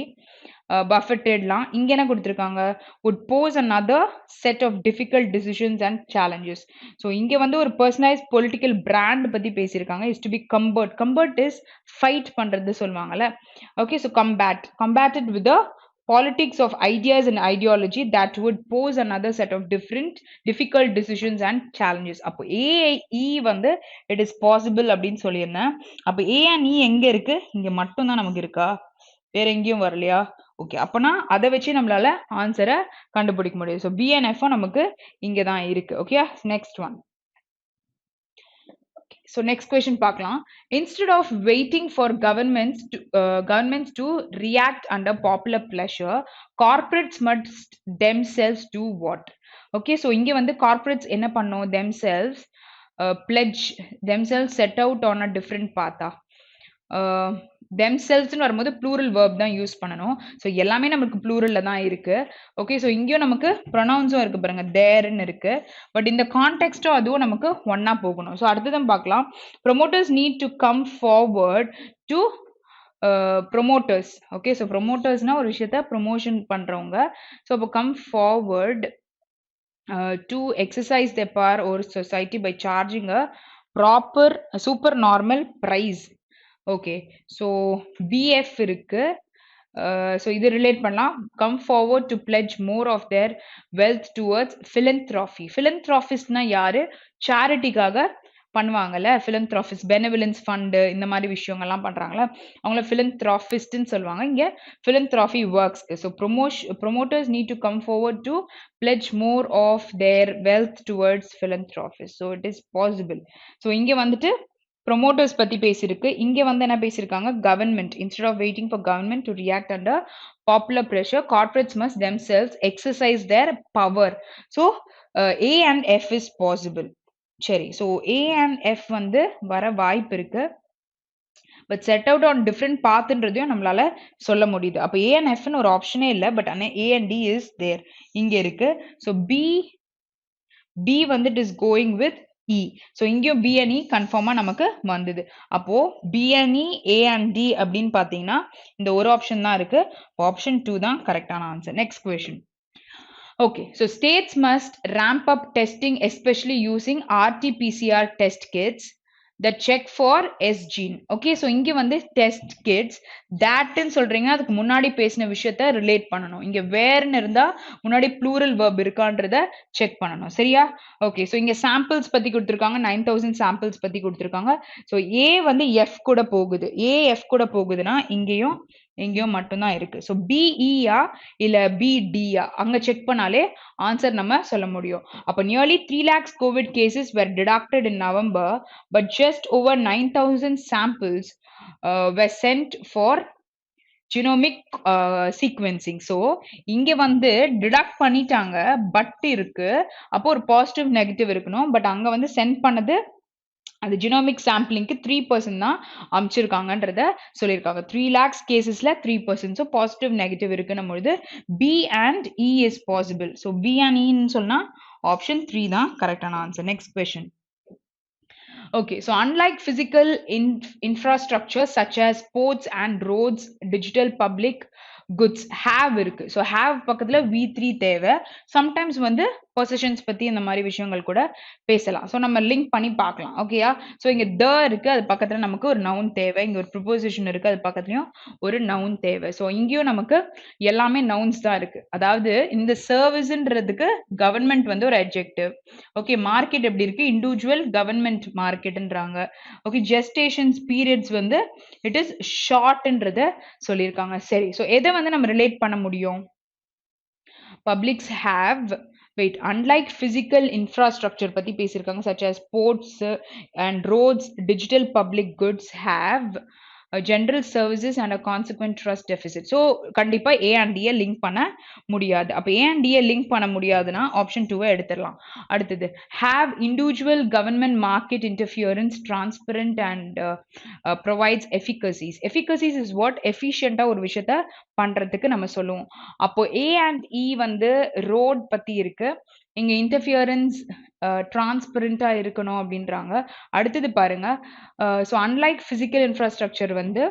buffetedலாம். இங்க என்ன கொடுத்திருக்காங்க? would pose another set of difficult decisions and challenges. so இங்க வந்து ஒரு personalized political brand பத்தி பேசியிருக்காங்க. is to be combat is fight பண்றது சொல்லுவாங்கல்ல. okay, so combated with the politics of ideas and ideology that would pose another set of difficult decisions and challenges. அப்போ A வந்து it is possible அப்படின்னு சொல்லியிருந்தேன். அப்போ A and E எங்க இருக்கு? இங்க மட்டும் தான் நமக்கு இருக்கா? வேற எங்கேயும் வரலையா? ஓகே, அப்பனா அதை வச்சு நம்மளால ஆன்சரை கண்டுபிடிக்க முடியும். ஸோ பிஎன்எஃப் நமக்கு இங்கே தான் இருக்கு. Okay, next one. So next question பார்க்கலாம். Instead of waiting for governments to react under popular pleasure, corporates must themselves do what? Okay, so இங்கே வந்து கார்பரேட்ஸ் என்ன பண்ணும்? themselves set out on a different path. themselvesனு வரும்போது plural verb தான் use பண்ணணும். So எல்லாமே நமக்கு ப்ளூரல்ல தான் இருக்கு. ஓகே, ஸோ இங்கேயும் நமக்கு ப்ரொனவுன்ஸும் இருக்கு பாருங்க, தேர்ன்னு இருக்கு. பட் இந்த கான்டெக்ஸ்டும் அதுவும் நமக்கு ஒன்னா போகணும். ஸோ அடுத்ததான் பார்க்கலாம். Promoters need to come forward to promoters. Okay, so ப்ரொமோட்டர்ஸ்னா ஒரு விஷயத்த ப்ரொமோஷன் பண்றவங்க. ஸோ அப்போ come forward to exercise their power over society by charging a proper supernormal price. Okay, so BF இருக்கு. So இது ரிலேட் பண்ணலாம். come forward to pledge more of their wealth towards philanthropy. philanthropistனா யாரு? சேரிட்டிக்காக பண்ணுவாங்கல்ல, philanthropist, benevolence fund இந்த மாதிரி விஷயங்கள்லாம் பண்றாங்கல்ல, அவங்கள philanthropistன்னு சொல்லுவாங்க. இங்க philanthropy works. So promoters need to come forward to pledge more of their wealth towards philanthropists. So it is possible. So இங்க வந்துட்டு promoters பத்தி பேசியிருக்கு. இங்க வந்து என்ன பேசியிருக்காங்க? Government. Instead of waiting for government to react under popular pressure, corporates must themselves exercise their power. So A and F is possible. சரி. So A and F வந்து வர வாய்ப்பு இருக்கு. But set out on different பாத்ன்றதையும் நம்மளால சொல்ல முடியுது. அப்ப A and F ன்னு ஒரு ஆப்ஷனே இல்ல. பட் ஆனா A and D is there. இங்க இருக்கு. So B வந்து it is going with E. So இங்கேயும் B and E கன்ஃபார்மா நமக்கு வந்தது. அப்போ B and E, A and D அப்படின்னு பாத்தீங்கன்னா இந்த ஒரு ஆப்ஷன் தான் இருக்கு. ஆப்ஷன் 2 தான் கரெக்டான answer. Next question. Okay, so states must ramp up testing, especially using RT-PCR test kits that check for S gene. Okay, so இங்க வந்து test kits that ன்னு சொல்றீங்க, அதுக்கு முன்னாடி பேசின விஷயத்த ரிலேட் பண்ணணும். இங்க வேர்ன்னு இருந்தா முன்னாடி plural verb இருக்கான்றத செக் பண்ணணும். சரியா? ஓகே, so இங்க சாம்பிள்ஸ் பத்தி கொடுத்திருக்காங்க. 9000 சாம்பிள்ஸ் பத்தி கொடுத்திருக்காங்க. So A வந்து F கூட போகுது. A F கூட போகுதுன்னா இங்கேயும் மட்டும்தான் இருக்கு. ஸோ பிஇயா இல்ல பிடியா அங்க செக் பண்ணாலே ஆன்சர் நம்ம சொல்ல முடியும். அப்ப nearly 3 lakhs COVID cases were deducted in November, but just over 9,000 samples were sent for genomic sequencing. So இங்க வந்து டிடக்ட் பண்ணிட்டாங்க, பட் இருக்கு. அப்போ ஒரு பாசிட்டிவ் நெகட்டிவ் இருக்கணும். பட் அங்க வந்து சென்ட் பண்ணது அது ஜினோமிக் சாம்பிளிங்க்கு 3% தான் அமைச்சிருக்காங்கன்றத சொல்லியிருக்காங்க. 3 lakhs கேசஸ்ல 3%. ஸோ பாசிட்டிவ் நெகட்டிவ் இருக்குன்னும் பொழுது B and E is possible. So B and இன்னு சொன்னா ஆப்ஷன் 3 தான் கரெக்டான answer. Next question. Okay, so unlike physical infrastructure such as ports and roads, digital public goods have இருக்கு. So have பக்கத்துல V3 தேவை. Sometimes வந்து possessions பத்தி இந்த மாதிரி விஷயங்கள் கூட பேசலாம். So நம்ம லிங்க் பண்ணி பார்க்கலாம். ஓகேயா? So இங்க the இருக்கு, அது பக்கத்துல நமக்கு ஒரு noun தேவை. இங்க ஒரு preposition இருக்கு, அது பக்கத்துலயும் ஒரு noun தேவை. So இங்கேயும் நமக்கு எல்லாமே nouns தான் இருக்கு. அதாவது இந்த serviceன்றதுக்கு government வந்து ஒரு adjective. ஓகே, மார்க்கெட் எப்படி இருக்கு? இண்டிவிஜுவல் கவர்மெண்ட் மார்க்கெட்ன்றாங்க. ஓகே, ஜெஸ்டேஷன்ஸ் பீரியட்ஸ் வந்து இட் இஸ் ஷார்ட்ன்றத சொல்லியிருக்காங்க. சரி, ஸோ எதை வந்து நம்ம ரிலேட் பண்ண முடியும்? Publics have, wait, unlike physical infrastructure பத்தி பேசியிருக்காங்க, such as ports and roads, digital public goods have general services and a consequent trust deficit. So கண்டிப்பா A and D லிங்க் பண்ண முடியாது. அப்ப A and D லிங்க் பண்ண முடியாதுன்னா option 2 எடுத்துடலாம். அடுத்தது have individual government market interference transparent and provides efficacies. Efficacies is what? efficientா ஒரு விஷயத்த பண்றதுக்கு நம்ம சொல்லுவோம். அப்போ A and E வந்து ரோட் பத்தி இருக்கு. இங்க இன்டர்ஃபியரன்ஸ் டிரான்ஸ்பரண்டா இருக்கணும் அப்படின்றாங்க. அடுத்தது பாருங்க, ஸோ அன்லைக் பிசிக்கல் இன்ஃப்ராஸ்ட்ரக்சர் வந்து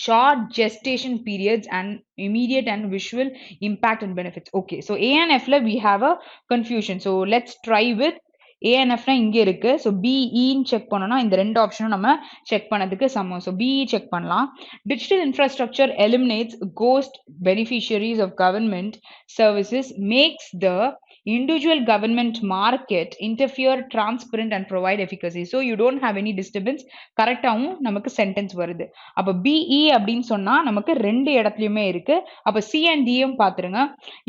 short gestation periods and immediate and visual impact and benefits. Okay, so A and F we have a confusion. So let's try with A and F இங்க இருக்கு. So பிஇன்னு check பண்ணோம்னா இந்த ரெண்டு ஆப்ஷனும் நம்ம check பண்ணதுக்கு சமம். ஸோ பிஇ செக் பண்ணலாம். Digital infrastructure eliminates ghost beneficiaries of government services, makes the individual government market interfere transparent and provide efficacy. So you don't have any disturbance. கரெக்டாவும் நமக்கு சென்டென்ஸ் வருது. அப்ப பிஇ அப்படின்னு சொன்னா நமக்கு ரெண்டு இடத்துலயுமே இருக்கு. அப்ப சி அண்ட் டியும் பாத்துருங்க.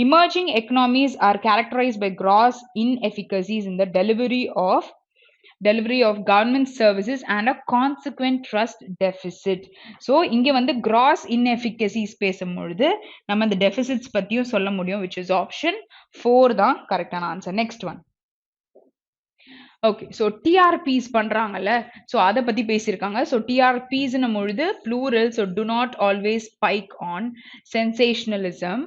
emerging economies are characterized by gross inefficacies in the delivery of government services and a consequent trust deficit. So இங்க வந்து gross inefficacies பேசும்பொழுது நம்ம இந்த deficits பத்தியும் சொல்ல முடியும், which is option 4 தான் கரெக்டான answer. Next one. Okay, so TRPs பண்றாங்கல்ல, ஸோ அதை பத்தி பேசியிருக்காங்க. ஸோ டிஆர்பிஸ் பொழுது plural, so do not always spike on sensationalism.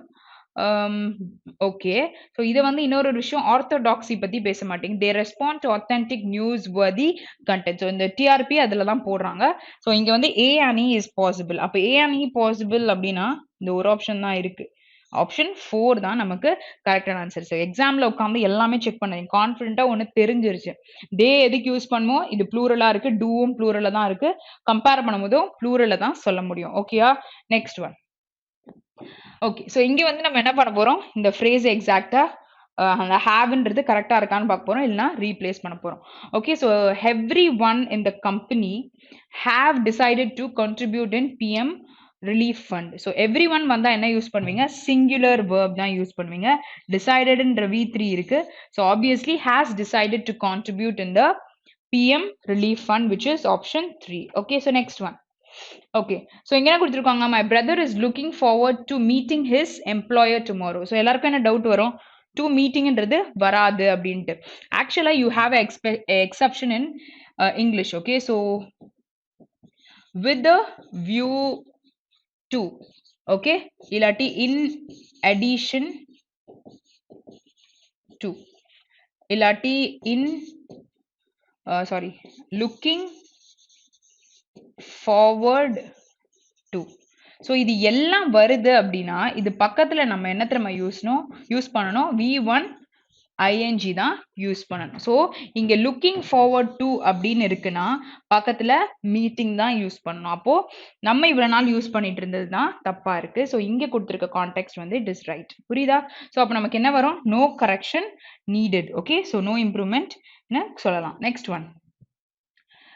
Okay, so இதை வந்து இன்னொரு விஷயம், ஆர்த்தோடாக்ஸி பத்தி பேச மாட்டேங்க. They respond to authentic newsworthy content. So இந்த டிஆர்பி அதில் தான் போடுறாங்க. ஸோ இங்க வந்து A and E is possible. அப்போ ஏ அண்ட் இ பாசிபிள் அப்படின்னா இந்த ஒரு ஆப்ஷன் தான் இருக்கு. ஆப்ஷன் 4 தான் நமக்கு கரெக்டான ஆன்சர். ஸோ எக்ஸாம்ல உட்காந்து எல்லாமே செக் பண்ணேன், கான்ஃபிடென்ட்டா ஒன்று தெரிஞ்சிருச்சு. தே எதுக்கு யூஸ் பண்ணுவோம்? இது ப்ளூரலா இருக்கு, டூவும் ப்ளூரல்ல தான் இருக்கு. கம்பேர் பண்ணும்போதும் ப்ளூரல்ல தான் சொல்ல முடியும். ஓகேயா? Next one. ஓகே, ஸோ இங்க வந்து நம்ம என்ன பண்ண போறோம்? இந்த ஃப்ரேஸ் எக்ஸாக்டா அந்த ஹாவ்ன்றது கரெக்டாக இருக்கான்னு பார்க்க போகிறோம், இல்லைனா ரீப்ளேஸ் பண்ண போகிறோம். Okay, so every one in the company have decided to contribute in PM relief fund. So every one வந்தால் என்ன யூஸ் பண்ணுவீங்க? சிங்குலர் வேர்ப் தான் யூஸ் பண்ணுவீங்க. டிசைடட்ன்ற V3 இருக்கு. So obviously has decided to contribute in the PM relief fund, which is option 3. Okay, so next one. Okay, so இங்க என்ன கொடுத்திருக்காங்க? My brother is looking forward to meeting his employer tomorrow. So எல்லாருக்கும் என்ன doubt வரும்? to meetingன்றது வராது அப்படின்ட்டு. Actually, you have a exception in English. Okay, so with the view to, okay, இல்லாட்டி in addition to, இல்லாட்டி in sorry, looking forward to. So இது எல்லாம் வருது அப்படின்னா இது பக்கத்துல நம்ம என்ன தெரியுமா யூஸ் பண்ணணும்? V1 ing தான் யூஸ் பண்ணணும். ஸோ இங்க லுக்கிங் ஃபார்வர்ட் டு அப்படின்னு இருக்குன்னா பக்கத்துல மீட்டிங் தான் யூஸ் பண்ணணும். அப்போ நம்ம இவ்வளவு நாள் யூஸ் பண்ணிட்டு இருந்தது தான் தப்பா இருக்கு. ஸோ இங்க கொடுத்துருக்க கான்டெக்ட் வந்து இட் இஸ் ரைட். புரியுதா? ஸோ அப்போ நமக்கு என்ன வரும்? No correction needed. Okay, so no improvement சொல்லலாம். Next one.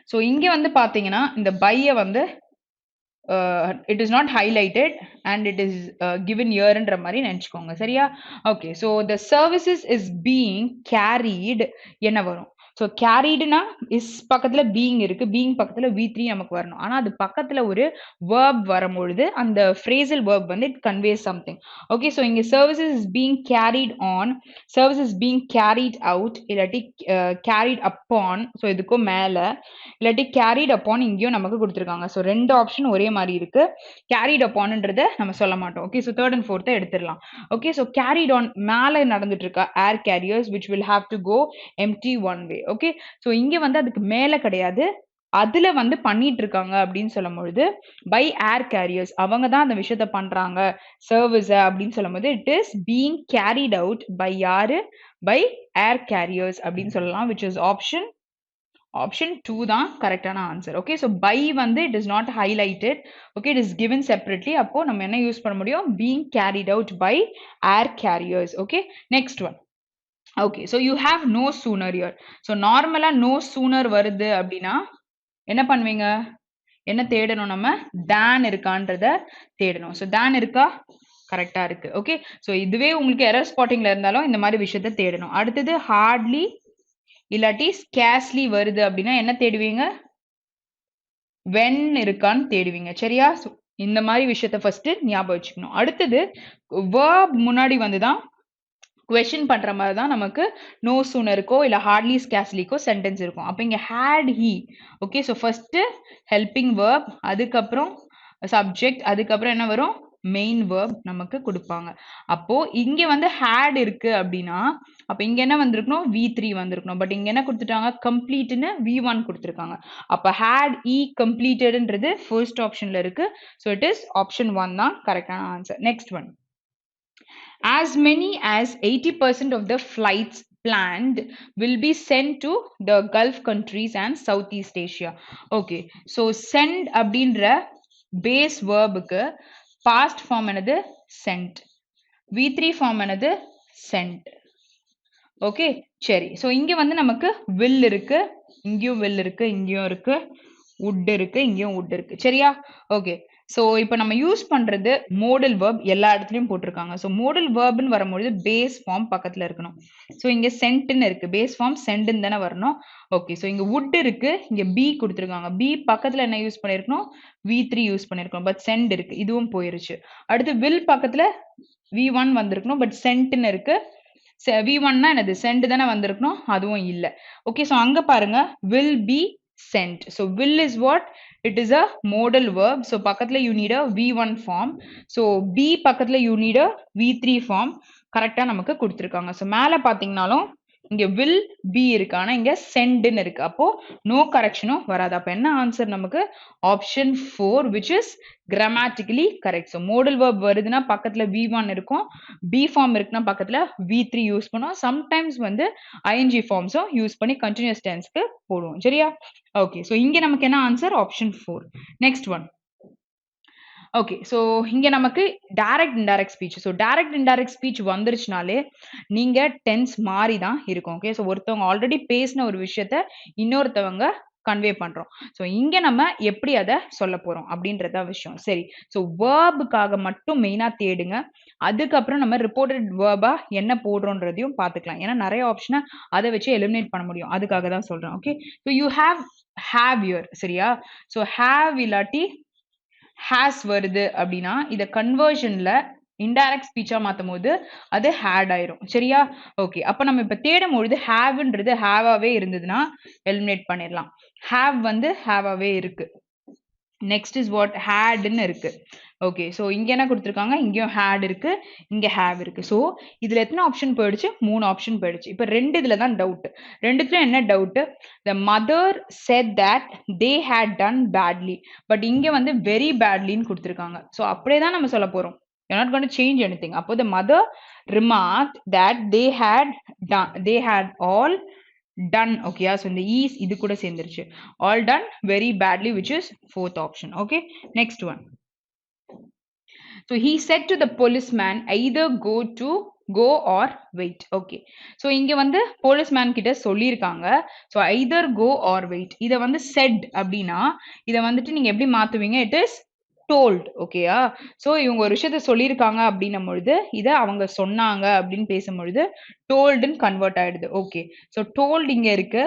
ஸோ இங்க வந்து பாத்தீங்கன்னா இந்த பையை வந்து it is not highlighted and it is given here ன்ற மாதிரி நினைச்சுக்கோங்க. சரியா? Okay, so the services is being carried என்ன வரும்? ஸோ கேரிடுனா இஸ் பக்கத்துல பீயிங் இருக்கு, பீயிங் பக்கத்துல V3 நமக்கு வரணும். ஆனா அது பக்கத்துல ஒரு வேர்ப் வரும்பொழுது அந்த ஃப்ரேசல் வேர்ப் வந்து it conveys something. Okay, so இங்க services is being carried on, services being carried out, இல்லாட்டி கேரிட் அப்பான், ஸோ இதுக்கும் மேல, இல்லாட்டி கேரிட் அப்பான் இங்கேயும் நமக்கு கொடுத்துருக்காங்க. ஸோ ரெண்டு ஆப்ஷன் ஒரே மாதிரி இருக்கு. கேரிட் அப்பான்ன்றத நம்ம சொல்ல மாட்டோம். ஓகே, ஸோ தேர்ட் அண்ட் ஃபோர்த்தை எடுத்துடலாம். ஓகே, ஸோ கேரிட் ஆன் மேலே நடந்துட்டு இருக்கா air carriers which will have to go empty one way. Okay, so இங்க வந்து அதுக்கு மேல கிடையாது, அதுல வந்து பண்ணிட்டு இருக்காங்க அப்படின்னு சொல்லும் பொழுது பை ஏர் கேரியர்ஸ் அவங்க தான் அந்த விஷயத்த பண்றாங்க சர்வீஸ் அப்படின்னு சொல்லும் போது it is being carried out by யாரு? பை ஏர் கேரியர்ஸ் அப்படின்னு சொல்லலாம், which is option 2 தான் கரெக்டான ஆன்சர். ஓகே, ஸோ பை வந்து it is not highlighted. Okay, it is given separately. அப்போ நம்ம என்ன யூஸ் பண்ண முடியும்? Being carried out by air carriers. Okay, next one. Okay, so you have no sooner here. So நார்மலாக no sooner வருது அப்படின்னா என்ன பண்ணுவீங்க? என்ன தேடணும்? நம்ம தேன் இருக்கான்றத தேடணும். ஸோ தேன் இருக்கா? கரெக்டாக இருக்கு. ஓகே, ஸோ இதுவே உங்களுக்கு எரர் ஸ்பாட்டிங்ல இருந்தாலும் இந்த மாதிரி விஷயத்த தேடணும். அடுத்தது ஹார்ட்லி இல்லாட்டி ஸ்கேர்ஸ்லி வருது அப்படின்னா என்ன தேடுவீங்க? வென் இருக்கான்னு தேடுவீங்க. சரியா? இந்த மாதிரி விஷயத்த ஃபர்ஸ்ட் ஞாபகம் வச்சுக்கணும். அடுத்தது வேர்ப் முன்னாடி வந்துதான் கொஸ்டின் பண்ற மாதிரி தான் நமக்கு நோ சூனருக்கோ இல்ல ஹார்ட்லி ஸ்கேர்ஸ்லிக்கோ சென்டென்ஸ் இருக்கும். அப்போ இங்க had he. Okay, so first helping verb, அதுக்கப்புறம் சப்ஜெக்ட், அதுக்கப்புறம் என்ன வரும்? மெயின் வேர்ப் நமக்கு கொடுப்பாங்க. அப்போ இங்க வந்து ஹேட் இருக்கு அப்படின்னா அப்ப இங்க என்ன வந்திருக்கணும்? V3 வந்திருக்கணும். பட் இங்க என்ன கொடுத்துட்டாங்க? கம்ப்ளீட்னு V1 கொடுத்துருக்காங்க. அப்ப ஹேட் இ கம்ப்ளீட்டட்ன்றது ஃபர்ஸ்ட் ஆப்ஷன்ல இருக்கு. ஸோ இட் இஸ் ஆப்ஷன் 1 தான் கரெக்டான answer. Next one. As many as 80% of the flights planned will be sent to the Gulf countries and Southeast Asia. Okay, so send அப்படின்ற base verbக்கு past form என்னது? Sent. V3 form என்னது? Sent. Okay, சரி. So இங்க வந்து நமக்கு will இருக்கு, இங்கேயும் will இருக்கு, இங்கேயும் இருக்கு, would இருக்கு, இங்கேயும் would இருக்கு. சரியா? ஓகே, ஸோ இப்போ நம்ம யூஸ் பண்றது மோடல் வேர்ப் எல்லா இடத்துலையும் போட்டிருக்காங்க. ஸோ மோடல் வேர்ப்னு வரும்பொழுது பேஸ் ஃபார்ம் பக்கத்துல இருக்கணும். ஸோ இங்க சென்ட்னு இருக்கு, பேஸ் ஃபார்ம் சென்ட்னு தானே வரணும். ஓகே, ஸோ இங்க would இருக்கு, இங்க பி கொடுத்துருக்காங்க. பி பக்கத்துல என்ன யூஸ் பண்ணிருக்கணும்? V3 யூஸ் பண்ணிருக்கணும். பட் சென்ட் இருக்கு, இதுவும் போயிருச்சு. அடுத்து வில் பக்கத்துல V1 வந்திருக்கணும், பட் சென்ட்னு இருக்கு. V1னா என்னது? சென்ட் தானே வந்திருக்கணும், அதுவும் இல்ல. ஓகே, ஸோ அங்க பாருங்க will be sent. So will is what? It is a modal verb. So பக்கத்துல you need a V1 form. So B பக்கத்துல you need a V3 form. கரெக்டா நமக்கு கொடுத்திருக்காங்க. So மேல பாத்தீங்கனாலும் இங்க will be இருக்கு, ஆனா இங்க sendன்னு இருக்கு. அப்போ no correctionம் வராது. அப்ப என்ன ஆன்சர் நமக்கு? Option 4, which is grammatically correct. So modal verb வருதுன்னா பக்கத்துல V1 இருக்கும், B form இருக்குன்னா பக்கத்துல V3 யூஸ் பண்ணுவோம். சம்டைம்ஸ் வந்து ing ஃபார்ம்ஸும் யூஸ் பண்ணி கண்டினியூஸ் டென்ஸ்க்கு போடுவோம். சரியா? ஓகே, ஸோ இங்க நமக்கு என்ன answer? Option 4. Next one. Okay. So இங்க நமக்கு direct, indirect speech. So direct, indirect speech வந்துருச்சுனாலே, நீங்க டென்ஸ் மாறி தான் இருக்கும். ஓகே. ஸோ ஒருத்தவங்க ஆல்ரெடி பேசின ஒரு விஷயத்த இன்னொருத்தவங்க கன்வே பண்றோம். ஸோ இங்க நம்ம எப்படி அத சொல்லப் போறோம் அப்படின்றது தான் விஷயம். சரி. ஸோ வெர்ப்க்காக மட்டும் மெயினா தேடுங்க. அதுக்கப்புறம் நம்ம ரிப்போர்ட்டட் வெர்பா என்ன போடுறோன்றதையும் பார்த்துக்கலாம். ஏன்னா நெறைய ஆப்ஷன அத வச்சு எலிமினேட் பண்ண முடியும். அதுக்காக தான் சொல்றேன். Okay. So you have your சரியா? ஸோ ஹேவ் இல்லாட்டி ஹாஸ் வருது அப்படின்னா இத கன்வர்ஷன்ல இன்டைரக்ட் ஸ்பீச்சா மாத்தும்போது அது ஹேட் ஆயிரும். சரியா? ஓகே. அப்ப நம்ம இப்ப தேடும்பொழுது ஹேவ்ன்றது ஹேவாவே இருந்ததுன்னா எலிமினேட் பண்ணிடலாம். ஹேவ் வந்து ஹேவாவே இருக்கு. நெக்ஸ்ட் இஸ் வாட் ஹேட்ன்னு இருக்கு. ஓகே. ஸோ இங்க என்ன குடுத்துருக்காங்க? இங்கேயும் ஹேட் இருக்கு. இங்க ஹேவ் இருக்கு. ஸோ இதுல எத்தன ஆப்ஷன் போயிடுச்சு? 3 ஆப்ஷன் போயிடுச்சு. இப்ப 2 இதுல தான் டவுட். 2த்துலயும் என்ன doubt? The mother said that they had done badly. But இங்க வந்து very badlyன்னு குடுத்துருக்காங்க. ஸோ அப்படியே தான் நம்ம சொல்லப் போறோம். You're not going to change anything. அப்போ the mother remarked that they had all done. Okay, so இந்த is இது கூட சேர்ந்துருச்சு. All done very badly, which is fourth option. Okay, next one. So he said to the policeman either go or wait. Okay. So இங்க வந்து policeman கிட்ட சொல்லியிருக்காங்க. So either go or wait. இத வந்து said அப்படின்னா இத வந்துட்டு நீங்க எப்படி மாத்துவீங்க? It is told. ஓகேயா? ஸோ இவங்க ஒரு விஷயத்த சொல்லியிருக்காங்க அப்படின்னும் பொழுது இத அவங்க சொன்னாங்க அப்படின்னு பேசும்பொழுது டோல்டுன்னு கன்வெர்ட் ஆயிடுது. ஓகே. ஸோ டோல்டு இங்க இருக்கு.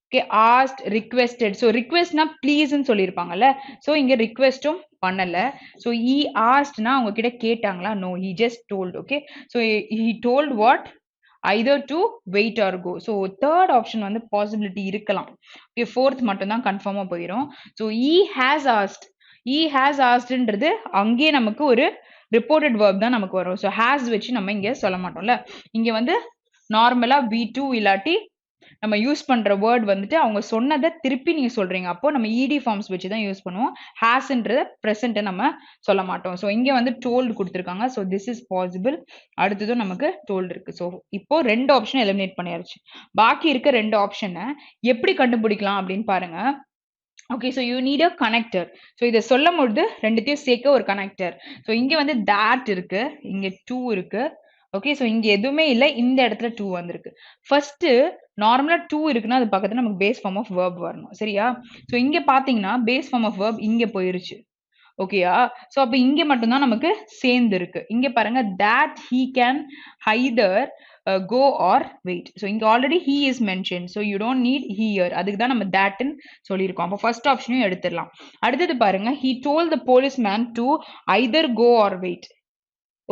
ஓகே. Asked, requested. ஸோ ரிக்வெஸ்ட்னா ப்ளீஸ்ன்னு சொல்லியிருப்பாங்கல்ல. ஸோ இங்க ரிக்வெஸ்ட்டும் பண்ணல. ஸோ ஹி ஆஸ்க்ட்னா அவங்க கிட்ட கேட்டாங்களா? No. He just told. Okay. So he told what? either to wait or go. So third option வந்து பாசிபிலிட்டி இருக்கலாம். ஓகே. ஃபோர்த் மட்டும் தான் கன்ஃபார்மா போயிரும். So he has asked. he has askedன்றது அங்கேயே நமக்கு ஒரு ரிப்போர்ட்டட் வெர்ப் தான் நமக்கு வரும். ஸோ has வச்சு நம்ம இங்க சொல்ல மாட்டோம்ல. இங்க வந்து நார்மலா V2 இல்லாட்டி நம்ம யூஸ் பண்ற வேர்ட் வந்துட்டு அவங்க சொன்னதை திருப்பி நீங்க சொல்றீங்க. அப்போ நம்ம இடி ஃபார்ம்ஸ் வச்சு தான் யூஸ் பண்ணுவோம். ஹாஸ்ன்றத பிரசன்ட் நம்ம சொல்ல மாட்டோம். ஸோ இங்க வந்து டோல்டு கொடுத்துருக்காங்க. So this is possible. அடுத்ததும் நமக்கு டோல்டு இருக்கு. ஸோ இப்போ 2 ஆப்ஷன் எலிமினேட் பண்ணியாச்சு. பாக்கி இருக்க 2 ஆப்ஷனை எப்படி கண்டுபிடிக்கலாம் அப்படின்னு பாருங்க. Okay. So you need a connector. So இதை சொல்லும் பொழுது ரெண்டுத்தையும் சேர்க்க ஒரு கனெக்டர். ஸோ இங்க வந்து that இருக்கு, இங்க to இருக்கு. ஓகே. ஸோ இங்க எதுவுமே இல்லை, இந்த இடத்துல to வந்திருக்கு. ஃபர்ஸ்ட் நார்மலா to இருக்குன்னா அது பக்கத்துல நமக்கு பேஸ் ஃபார்ம் ஆஃப் verb வரணும். சரியா? ஸோ இங்க பாத்தீங்கன்னா பேஸ் ஃபார்ம் ஆஃப் verb இங்க போயிருச்சு. ஓகேயா? ஸோ அப்ப இங்க மட்டும்தான் நமக்கு சேர்ந்து இருக்கு. இங்க பாருங்க that he can either go or wait. So இங்க already he is mentioned. So you don't need here. அதுக்கு தான் நம்ம thatன்னு சொல்லியிருக்கோம். அப்போ ஃபர்ஸ்ட் ஆப்ஷனையும் எடுத்துடலாம். அடுத்தது பாருங்க, he told the policeman to either go or wait.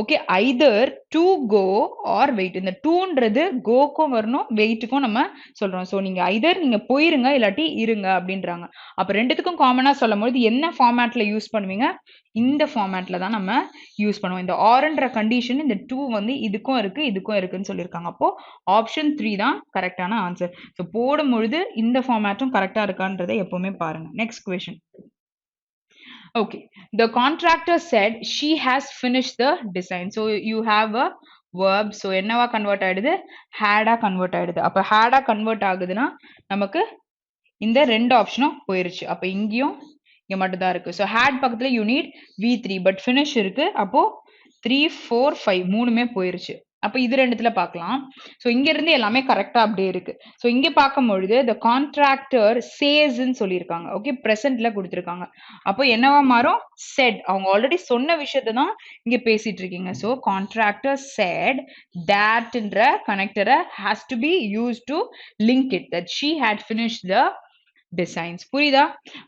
Okay. Either to go or wait. இந்த டூன்றது கோக்கும் வரணும், வெயிட்டுக்கும் நம்ம சொல்றோம். ஸோ நீங்க ஐதர் நீங்க போயிருங்க இல்லாட்டி இருங்க அப்படின்றாங்க. அப்ப ரெண்டுத்துக்கும் காமனா சொல்லும் பொழுது என்ன ஃபார்மேட்ல யூஸ் பண்ணுவீங்க? இந்த ஃபார்மேட்ல தான் நம்ம யூஸ் பண்ணுவோம். இந்த ஆர்ன்ற கண்டிஷன் இந்த டூ வந்து இதுக்கும் இருக்கு இதுக்கும் இருக்குன்னு சொல்லியிருக்காங்க. அப்போ ஆப்ஷன் 3 தான் கரெக்டான ஆன்சர். ஸோ போடும் பொழுது இந்த ஃபார்மேட்டும் கரெக்டா இருக்கான்றதை எப்பவுமே பாருங்க. Next question. Okay, the contractor said she has finished the design. So you have a verb. So என்னவா convert ஆயிடுது? had ஆ convert ஆயிடுது. அப்ப had ஆ convert ஆகுதுன்னா நமக்கு இந்த 2 ஆப்ஷனும் போயிருச்சு. அப்ப இங்கேயும் இங்க மட்டும் தான் இருக்கு. So had பக்கத்துல you need V3 but finish இருக்கு. அப்போ 3, 4, 5 மூணுமே போயிருச்சு. அப்ப இது ரெண்டுத்துல பார்க்கலாம். ஸோ இங்க இருந்து எல்லாமே கரெக்டா அப்படியே இருக்கு. ஸோ இங்க பார்க்கும் பொழுது the contractor says ன்னு சொல்லியிருக்காங்க. ஓகே. பிரசன்ட்ல கொடுத்துருக்காங்க. அப்போ என்னவா மாறும்? said. அவங்க ஆல்ரெடி சொன்ன விஷயத்தை தான் இங்க பேசிட்டு இருக்கீங்க. So contractor said thatன்ற கனெக்டரை has to be used to link it that she had finished the designs. புரியுதா?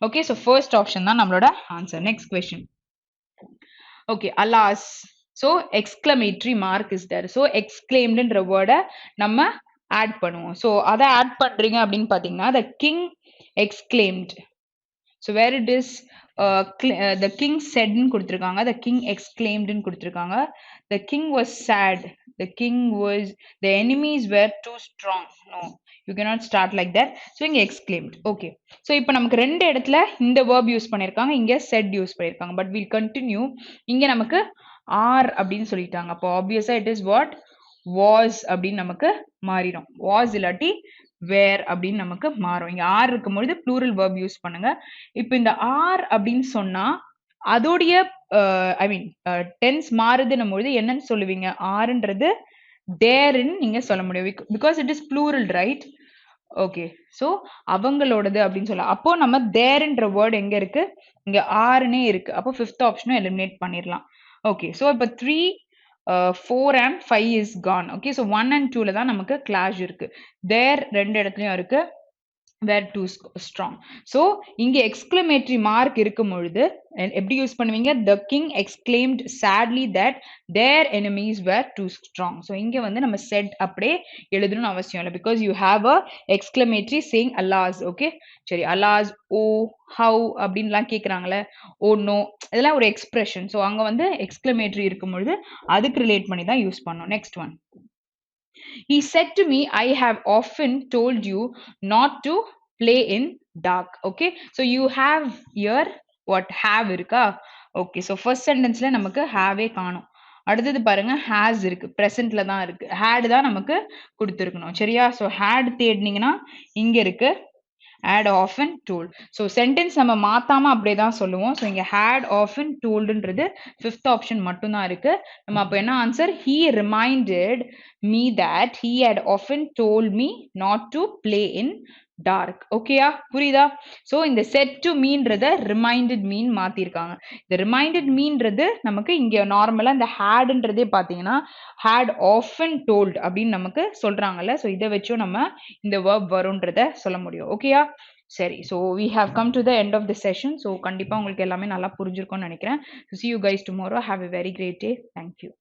ஓகே. ஸோ ஃபர்ஸ்ட் ஆப்ஷன் தான் நம்மளோட answer. Next question. Okay. alas. So exclamatory mark is there. So exclaimedன்ற வேர்டை நம்ம add பண்ணுவோம். So அதை add பண்றீங்க அப்படின்னு பாத்தீங்கன்னா the king exclaimed. So where it is the king said ன்னு கொடுத்திருக்காங்க, the king exclaimed ன்னு கொடுத்திருக்காங்க. The king was sad. The enemies were too strong. No, you cannot start like that. So இங்க exclaimed. Okay. So இப்போ நமக்கு ரெண்டு இடத்துல இந்த verb யூஸ் பண்ணிருக்காங்க, இங்க said யூஸ் பண்ணிருக்காங்க. But we'll continue. இங்க நமக்கு are அப்படின்னு சொல்லிட்டாங்க. அப்போ obviously it is what? was அப்படின்னு நமக்கு மாறிடும். was இல்லாட்டி where அப்படின்னு நமக்கு மாறும். இங்க are இருக்கும்பொழுது plural verb யூஸ் பண்ணுங்க. இப்போ இந்த are அப்படின்னு சொன்னா அதோடைய ஐ மீன் டென்ஸ் மாறுதுன்னும் பொழுது என்னன்னு சொல்லுவீங்க? ஆர்ன்றது தேர்ன்னு நீங்க சொல்ல முடியும். Because it is plural right? Okay. So அவங்களோடது அப்படின்னு சொல்லலாம். அப்போ நம்ம தேர்ன்ற வேர்ட் எங்க இருக்கு? இங்க ஆர்னே இருக்கு. அப்போ ஃபிஃப்த் ஆப்ஷனும் எலிமினேட் பண்ணிடலாம். ஓகே. ஸோ இப்போ 3 4 and 5 is gone. Okay. So 1 and 2ல தான் நமக்கு கிளாஷ் இருக்கு. தேர் ரெண்டு இடத்துலயும் இருக்கு. were too strong. So இங்க exclamatory mark இருக்கும் பொழுது எப்படி யூஸ் பண்ணுவீங்க? The king exclaimed sadly that their enemies were too strong. So இங்க வந்து நம்ம said அப்படியே எழுதணும்னு அவசியம் இல்லை, because you have a exclamatory saying alas. Okay, சரி, alas, oh, how அப்படின்லாம் கேட்குறாங்களே, oh no, இதெல்லாம் ஒரு எக்ஸ்பிரஷன். ஸோ அங்க வந்து exclamatory இருக்கும் பொழுது அதுக்கு ரிலேட் பண்ணி தான் யூஸ் பண்ணணும். Next one. He said to me, I have often told you not to play in dark. Okay, so you have here what? Have இருக்கா? Okay, so first sentenceல நமக்கு have காணும். அடுத்தது பாருங்க, has இருக்கு, presentல தான் இருக்கு. had தான் நமக்கு கொடுத்திருக்கணும். சரியா? so had தேடினீங்கன்னா இங்க இருக்கு, had often told. So sentence நம்ம மாத்தாம அப்படியே தான் சொல்லுவோம். So இங்க had often toldன்றது fifth option மட்டும் தான் இருக்கு. நம்ம அப்ப என்ன answer? He reminded me that he had often told me not to play in dark. ஓகேயா? புரியுதா? So இந்த said to meன்றத reminded mean மாத்திருக்காங்க. இந்த reminded meன்றது நமக்கு இங்க நார்மலா இந்த hadன்றதே பாத்தீங்கன்னா had often told அப்படின்னு நமக்கு சொல்றாங்கல்ல. So இதை வச்சும் நம்ம இந்த verb வரும்ன்றத சொல்ல முடியும். ஓகேயா? சரி, so we have come to the end of the session. So கண்டிப்பா உங்களுக்கு எல்லாமே நல்லா புரிஞ்சிருக்கும்னு நினைக்கிறேன். So see you guys tomorrow. Have a very great day. Thank you.